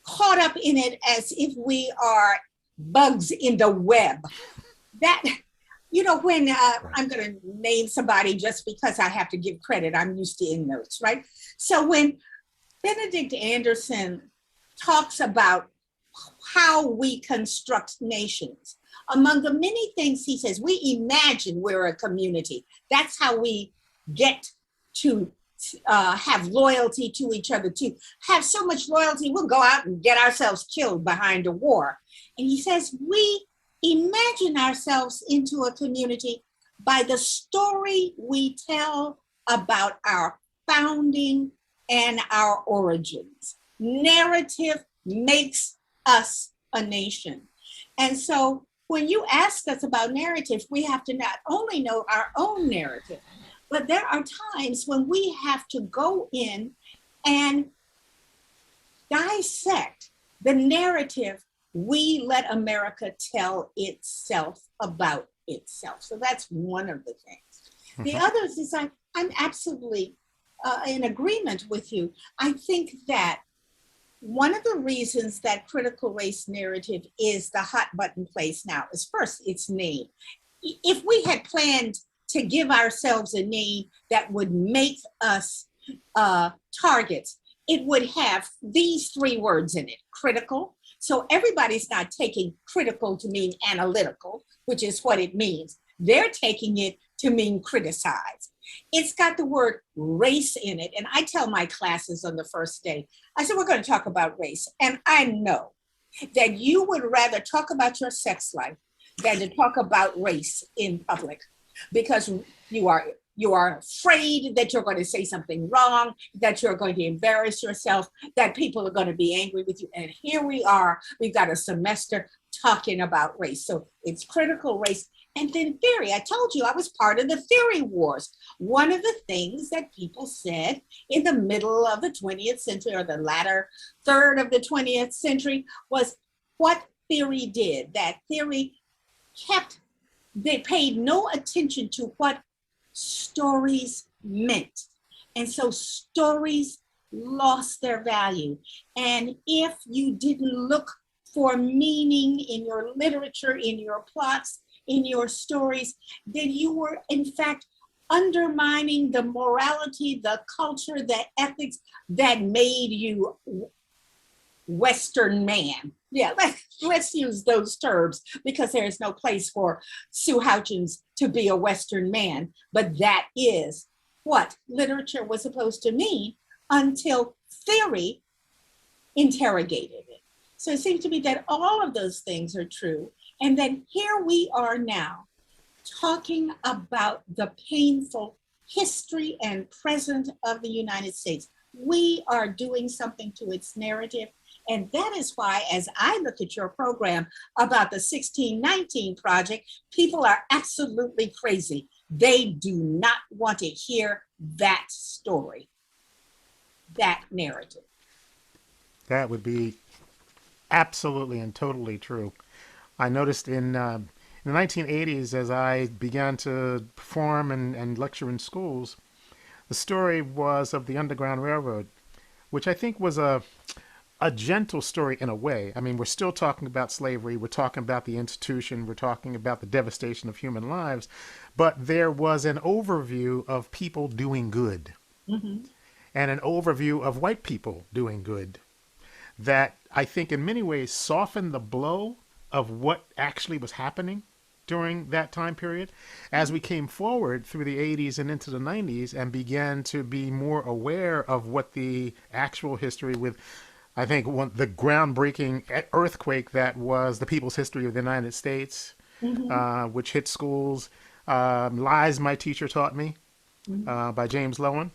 caught up in it as if we are bugs in the web. That, you know, when I'm going to name somebody just because I have to give credit, I'm used to endnotes, right? So when Benedict Anderson talks about how we construct nations, among the many things he says, we imagine we're a community. That's how we get to have loyalty to each other, to have so much loyalty, we'll go out and get ourselves killed behind a war. And he says, we imagine ourselves into a community by the story we tell about our founding and our origins. Narrative makes us a nation. And so when you ask us about narrative, we have to not only know our own narrative, but there are times when we have to go in and dissect the narrative we let America tell itself about itself. So that's one of the things. The others is I'm absolutely in agreement with you. I think that one of the reasons that critical race narrative is the hot button place now is, first, its name. If we had planned to give ourselves a name that would make us targets, it would have these three words in it: critical. So everybody's not taking critical to mean analytical, which is what it means. They're taking it to mean criticize. It's got the word race in it. And I tell my classes on the first day, I said, we're going to talk about race. And I know that you would rather talk about your sex life than to talk about race in public, because you are afraid that you're going to say something wrong, that you're going to embarrass yourself, that people are going to be angry with you. And here we are, we've got a semester talking about race. So it's critical race. And then theory. I told you I was part of the theory wars. One of the things that people said in the middle of the 20th century, or the latter third of the 20th century, was what theory did. That theory they paid no attention to what stories meant. And so stories lost their value. And if you didn't look for meaning in your literature, in your plots, in your stories, then you were in fact undermining the morality, the culture, the ethics that made you Western man. Yeah, let's use those terms, because there is no place for Sue Houchins to be a Western man, but that is what literature was supposed to mean until theory interrogated it. So it seems to me that all of those things are true. And then here we are now talking about the painful history and present of the United States. We are doing something to its narrative. And that is why, as I look at your program about the 1619 Project, people are absolutely crazy. They do not want to hear that story, that narrative. That would be absolutely and totally true. I noticed in the 1980s, as I began to perform and lecture in schools, The story was of the Underground Railroad, which I think was a gentle story in a way. I mean, we're still talking about slavery, we're talking about the institution, we're talking about the devastation of human lives, but there was an overview of people doing good, mm-hmm. and an overview of white people doing good that I think in many ways softened the blow of what actually was happening during that time period as we came forward through the 80s and into the 90s and began to be more aware of what the actual history with, I think, the groundbreaking earthquake that was the People's History of the United States, mm-hmm. Which hit schools. Lies My Teacher Taught Me, mm-hmm. By James Loewen.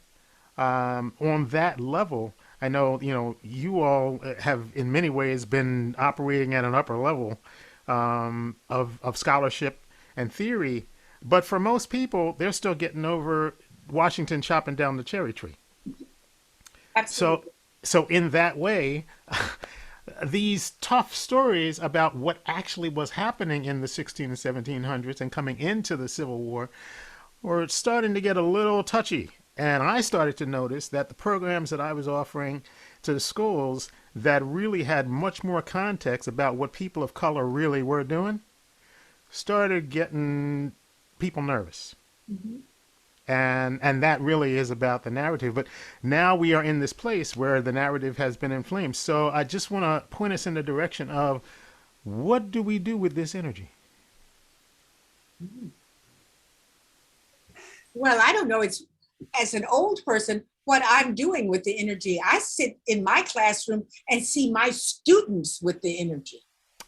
On that level, I know, you all have in many ways been operating at an upper level of scholarship and theory, but for most people, they're still getting over Washington chopping down the cherry tree. Absolutely. So in that way, these tough stories about what actually was happening in the 16 and 1700s and coming into the Civil War were starting to get a little touchy. And I started to notice that the programs that I was offering to the schools that really had much more context about what people of color really were doing started getting people nervous. Mm-hmm. And that really is about the narrative. But now we are in this place where the narrative has been inflamed. So I just want to point us in the direction of what do we do with this energy? Well, I don't know. It's, as an old person, what I'm doing with the energy. I sit in my classroom and see my students with the energy.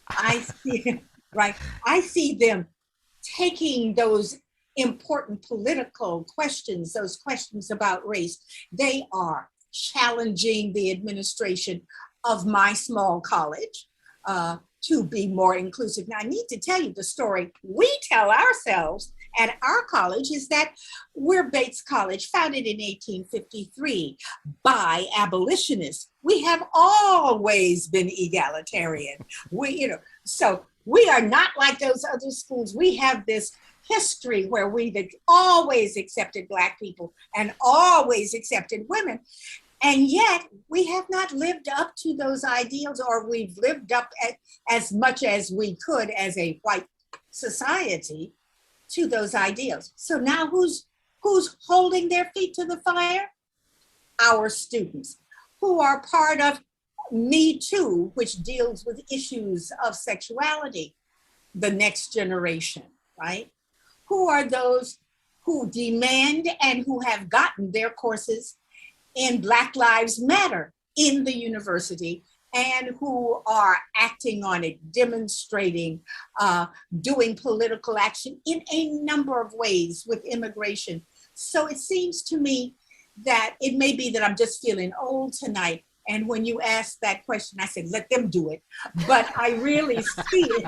I see, right? I see them taking those important political questions, those questions about race. They are challenging the administration of my small college to be more inclusive. Now, I need to tell you the story we tell ourselves at our college is that we're Bates College, founded in 1853 by abolitionists. We have always been egalitarian. So we are not like those other schools. We have this history where we've always accepted Black people and always accepted women. And yet we have not lived up to those ideals, or we've lived up as much as we could as a white society to those ideals. So now who's holding their feet to the fire? Our students, who are part of Me Too, which deals with issues of sexuality, the next generation, right? Who are those who demand and who have gotten their courses in Black Lives Matter in the university, and who are acting on it, demonstrating, doing political action in a number of ways with immigration. So it seems to me that it may be that I'm just feeling old tonight. And when you asked that question, I said, let them do it. But I really see it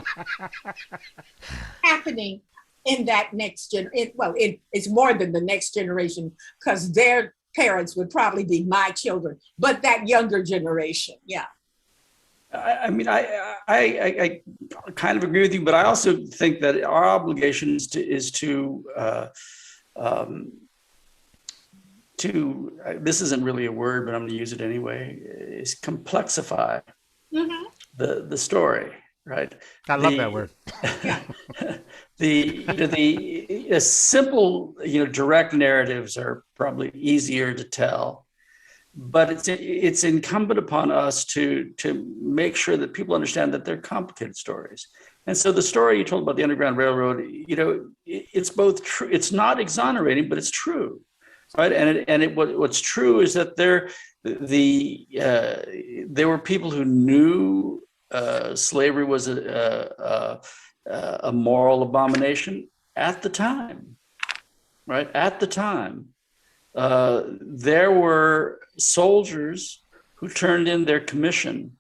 happening in that next generation. Well, it's more than the next generation, because their parents would probably be my children, but that younger generation, yeah. I mean, I kind of agree with you, but I also think that our obligation is to this isn't really a word, but I'm going to use it anyway, is complexify mm-hmm. the story, right? I love that word. The simple, direct narratives are probably easier to tell. But it's incumbent upon us to make sure that people understand that they're complicated stories. And so the story you told about the Underground Railroad, it's both true. It's not exonerating, but it's true, right? And what's true is that there were people who knew slavery was a moral abomination at the time, right? At the time. There were soldiers who turned in their commission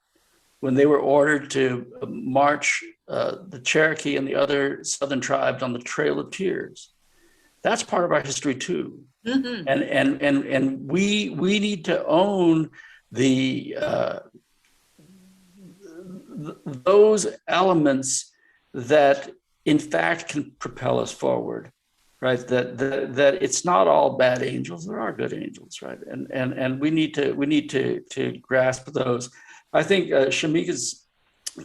when they were ordered to march the Cherokee and the other Southern tribes on the Trail of Tears. That's part of our history too. Mm-hmm. And we need to own those elements that in fact can propel us forward. right? That it's not all bad angels. There are good angels, right? And we need to grasp those. I think Shameka's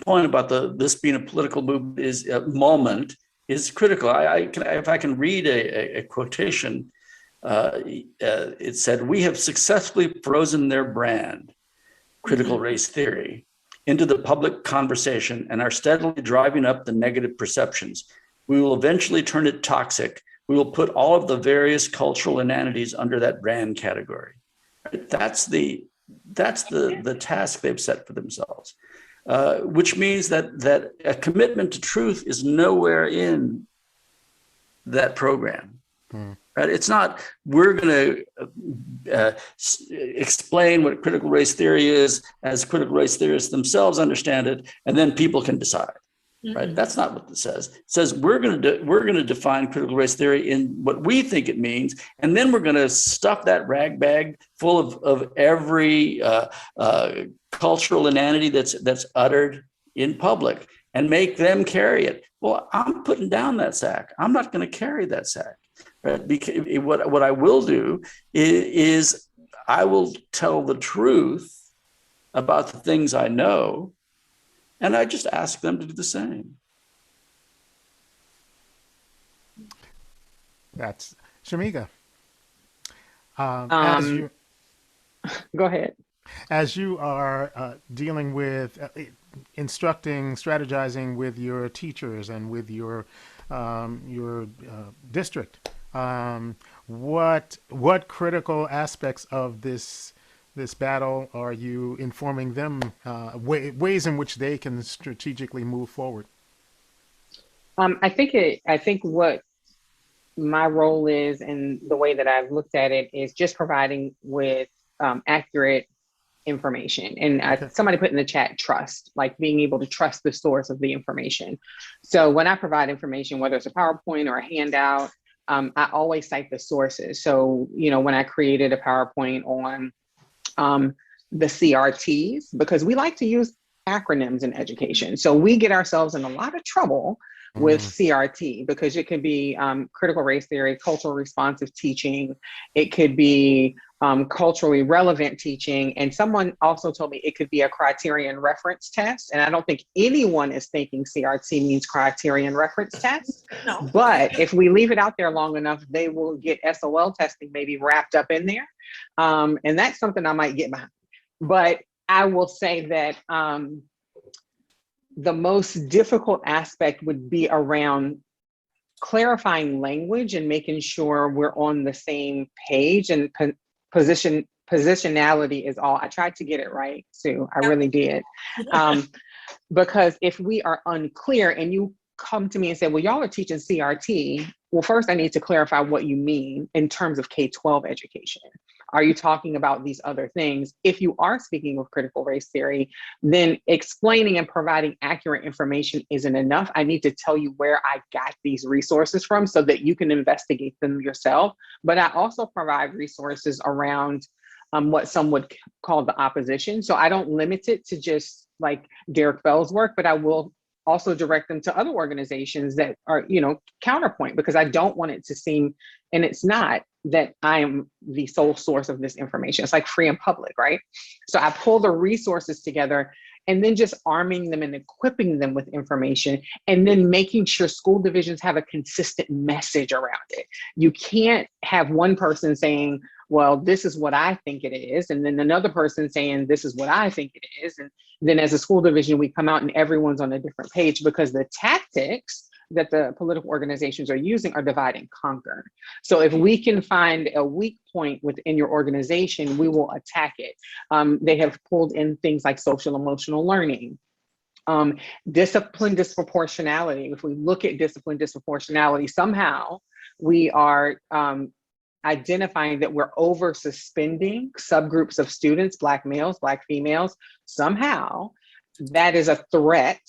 point about this being a political movement is critical. If I can read a quotation, it said, "We have successfully frozen their brand, critical race theory, into the public conversation and are steadily driving up the negative perceptions. We will eventually turn it toxic. We will put all of the various cultural inanities under that brand category." That's the task they've set for themselves, which means that a commitment to truth is nowhere in that program. Right? It's not, we're going to explain what critical race theory is as critical race theorists themselves understand it, and then people can decide. Right? That's not what it says. It says we're going to define critical race theory in what we think it means, and then we're going to stuff that rag bag full of every cultural inanity that's uttered in public and make them carry it. Well, I'm putting down that sack. I'm not going to carry that sack. Right? Because what I will do is I will tell the truth about the things I know, and I just ask them to do the same. That's Shameka. Go ahead. As you are dealing with instructing, strategizing with your teachers and with your district, what critical aspects of this battle are you informing them, ways in which they can strategically move forward? I think what my role is, and the way that I've looked at it, is just providing with accurate information. And somebody put in the chat, trust, like being able to trust the source of the information. So when I provide information, whether it's a PowerPoint or a handout, I always cite the sources. So, when I created a PowerPoint on the CRTs, because we like to use acronyms in education. So we get ourselves in a lot of trouble with CRT, because it could be critical race theory, cultural responsive teaching. It could be culturally relevant teaching. And someone also told me it could be a criterion reference test. And I don't think anyone is thinking CRT means criterion reference test. No. But if we leave it out there long enough, they will get SOL testing maybe wrapped up in there. And that's something I might get behind. But I will say that the most difficult aspect would be around clarifying language and making sure we're on the same page, and positionality is all. I tried to get it right, Sue. I really did. Because if we are unclear and you come to me and say, well, y'all are teaching CRT. Well, first I need to clarify what you mean in terms of K-12 education. Are you talking about these other things? If you are speaking of critical race theory, then explaining and providing accurate information isn't enough. I need to tell you where I got these resources from so that you can investigate them yourself. But I also provide resources around what some would call the opposition. So I don't limit it to just like Derek Bell's work, but I will also direct them to other organizations that are, counterpoint, because I don't want it to seem, and it's not, that I am the sole source of this information. It's like free and public, right? So I pull the resources together and then just arming them and equipping them with information, and then making sure school divisions have a consistent message around it. You can't have one person saying, well, this is what I think it is, and then another person saying, this is what I think it is. And then as a school division, we come out and everyone's on a different page, because the tactics that the political organizations are using are divide and conquer. So if we can find a weak point within your organization, we will attack it. They have pulled in things like social emotional learning, discipline disproportionality. If we look at discipline disproportionality, somehow we are identifying that we're over suspending subgroups of students, Black males, Black females. Somehow that is a threat,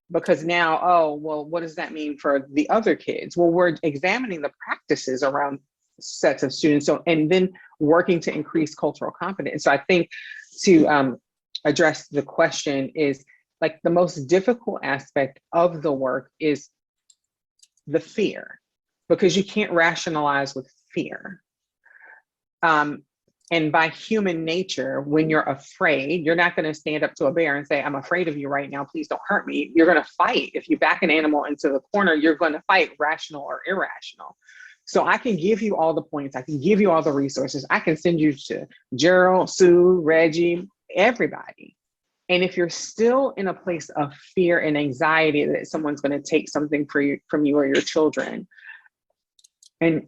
because now, oh, well, what does that mean for the other kids? Well, we're examining the practices around sets of students, so, and then working to increase cultural confidence. So I think to address the question is, like, the most difficult aspect of the work is the fear. because you can't rationalize with fear. And by human nature, when you're afraid, you're not going to stand up to a bear and say, I'm afraid of you right now, please don't hurt me. You're going to fight. If you back an animal into the corner, you're going to fight, rational or irrational. So I can give you all the points. I can give you all the resources. I can send you to Gerald, Sue, Reggie, everybody. And if you're still in a place of fear and anxiety that someone's going to take something from you or your children and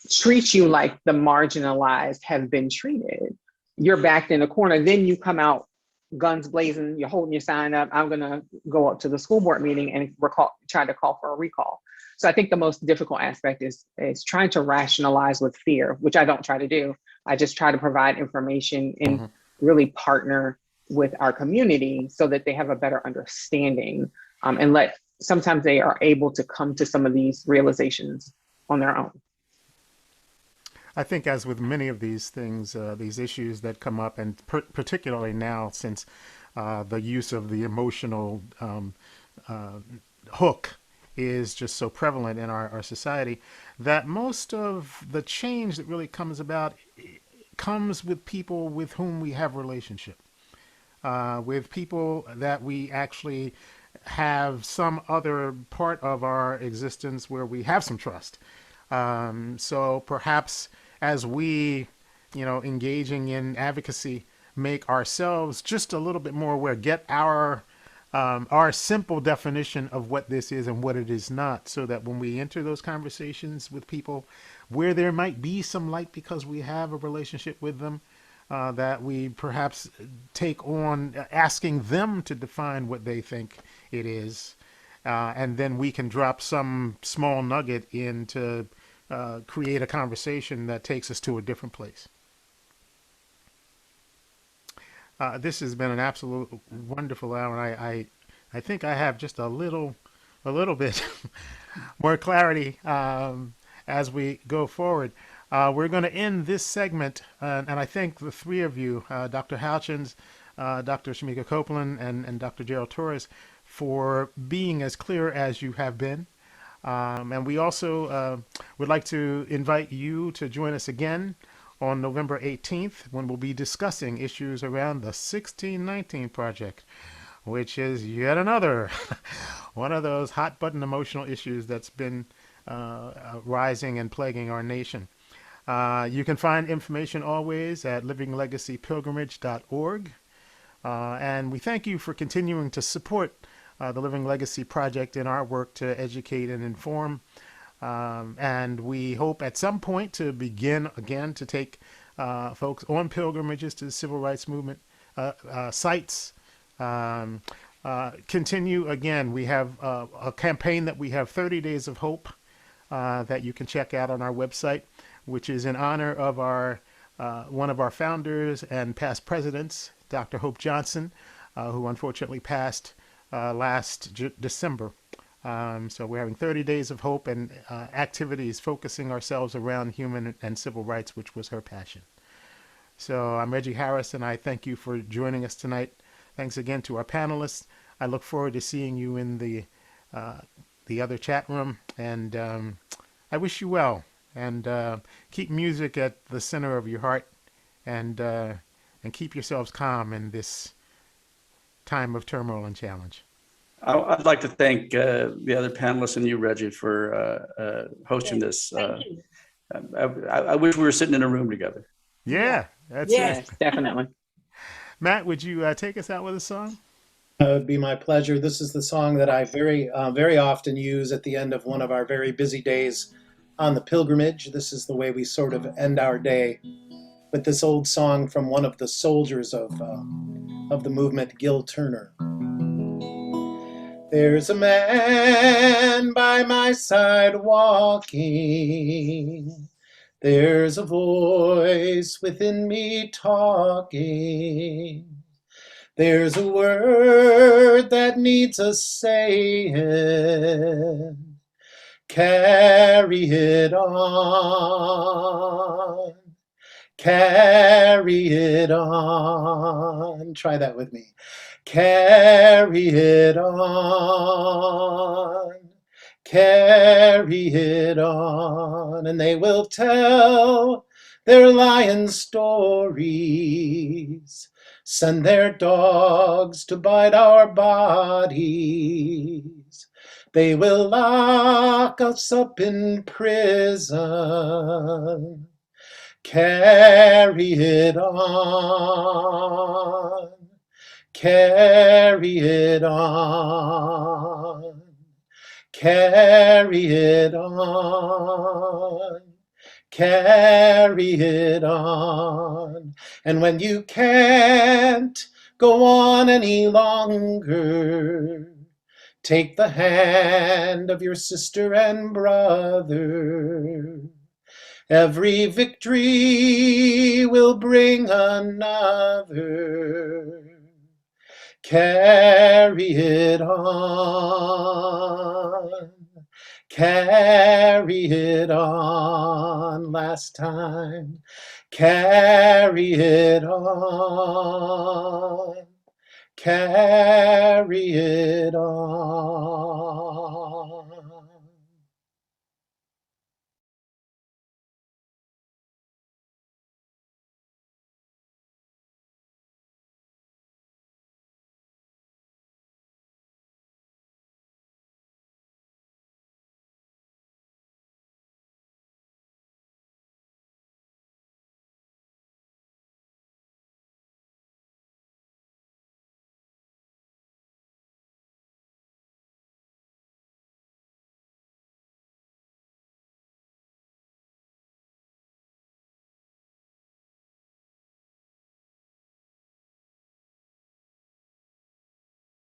treat you like the marginalized have been treated, you're backed in a corner, then you come out guns blazing, you're holding your sign up, I'm going to go up to the school board meeting and try to call for a recall. So I think the most difficult aspect is trying to rationalize with fear, which I don't try to do. I just try to provide information and really partner with our community so that they have a better understanding, and sometimes they are able to come to some of these realizations on their own. I think, as with many of these things, these issues that come up, and particularly now since the use of the emotional hook is just so prevalent in our society, that most of the change that really comes about comes with people with whom we have relationship, with people that we actually have some other part of our existence where we have some trust. So perhaps as we, engaging in advocacy, make ourselves just a little bit more aware, get our simple definition of what this is and what it is not, so that when we enter those conversations with people where there might be some light because we have a relationship with them, that we perhaps take on asking them to define what they think it is. And then we can drop some small nugget in to create a conversation that takes us to a different place. This has been an absolute wonderful hour. I think I have just a little bit more clarity as we go forward. We're going to end this segment, and I thank the three of you, Dr. Houchins, Dr. Shameka Copeland, and Dr. Gerald Torres, for being as clear as you have been. And we also would like to invite you to join us again on November 18th, when we'll be discussing issues around the 1619 Project, which is yet another one of those hot button emotional issues that's been rising and plaguing our nation. You can find information always at livinglegacypilgrimage.org. And we thank you for continuing to support the Living Legacy Project in our work to educate and inform. And we hope at some point to begin again to take folks on pilgrimages to the civil rights movement sites. Continue again. We have a campaign that we have 30 Days of Hope that you can check out on our website, which is in honor of our one of our founders and past presidents, Dr. Hope Johnson, who unfortunately passed last December. So we're having 30 Days of Hope and activities focusing ourselves around human and civil rights, which was her passion. So I'm Reggie Harris, and I thank you for joining us tonight. Thanks again to our panelists. I look forward to seeing you in the other chat room, and I wish you well. And keep music at the center of your heart, and keep yourselves calm in this time of turmoil and challenge. I'd like to thank the other panelists and you, Reggie, for hosting this. I wish we were sitting in a room together. Yeah, that's yes, definitely. Matt, would you take us out with a song? It would be my pleasure. This is the song that I very often use at the end of one of our very busy days on the pilgrimage. This is the way we sort of end our day, with this old song from one of the soldiers of the movement, Gil Turner. There's a man by my side walking. There's a voice within me talking. There's a word that needs a saying. Carry it on. Carry it on. Try that with me. Carry it on. carry it on, and they will tell their lion stories, send their dogs to bite our bodies. They will lock us up in prison, carry it on, carry it on. Carry it on, carry it on. And when you can't go on any longer, take the hand of your sister and brother. Every victory will bring another. Carry it on, carry it on, last time. Carry it on, carry it on.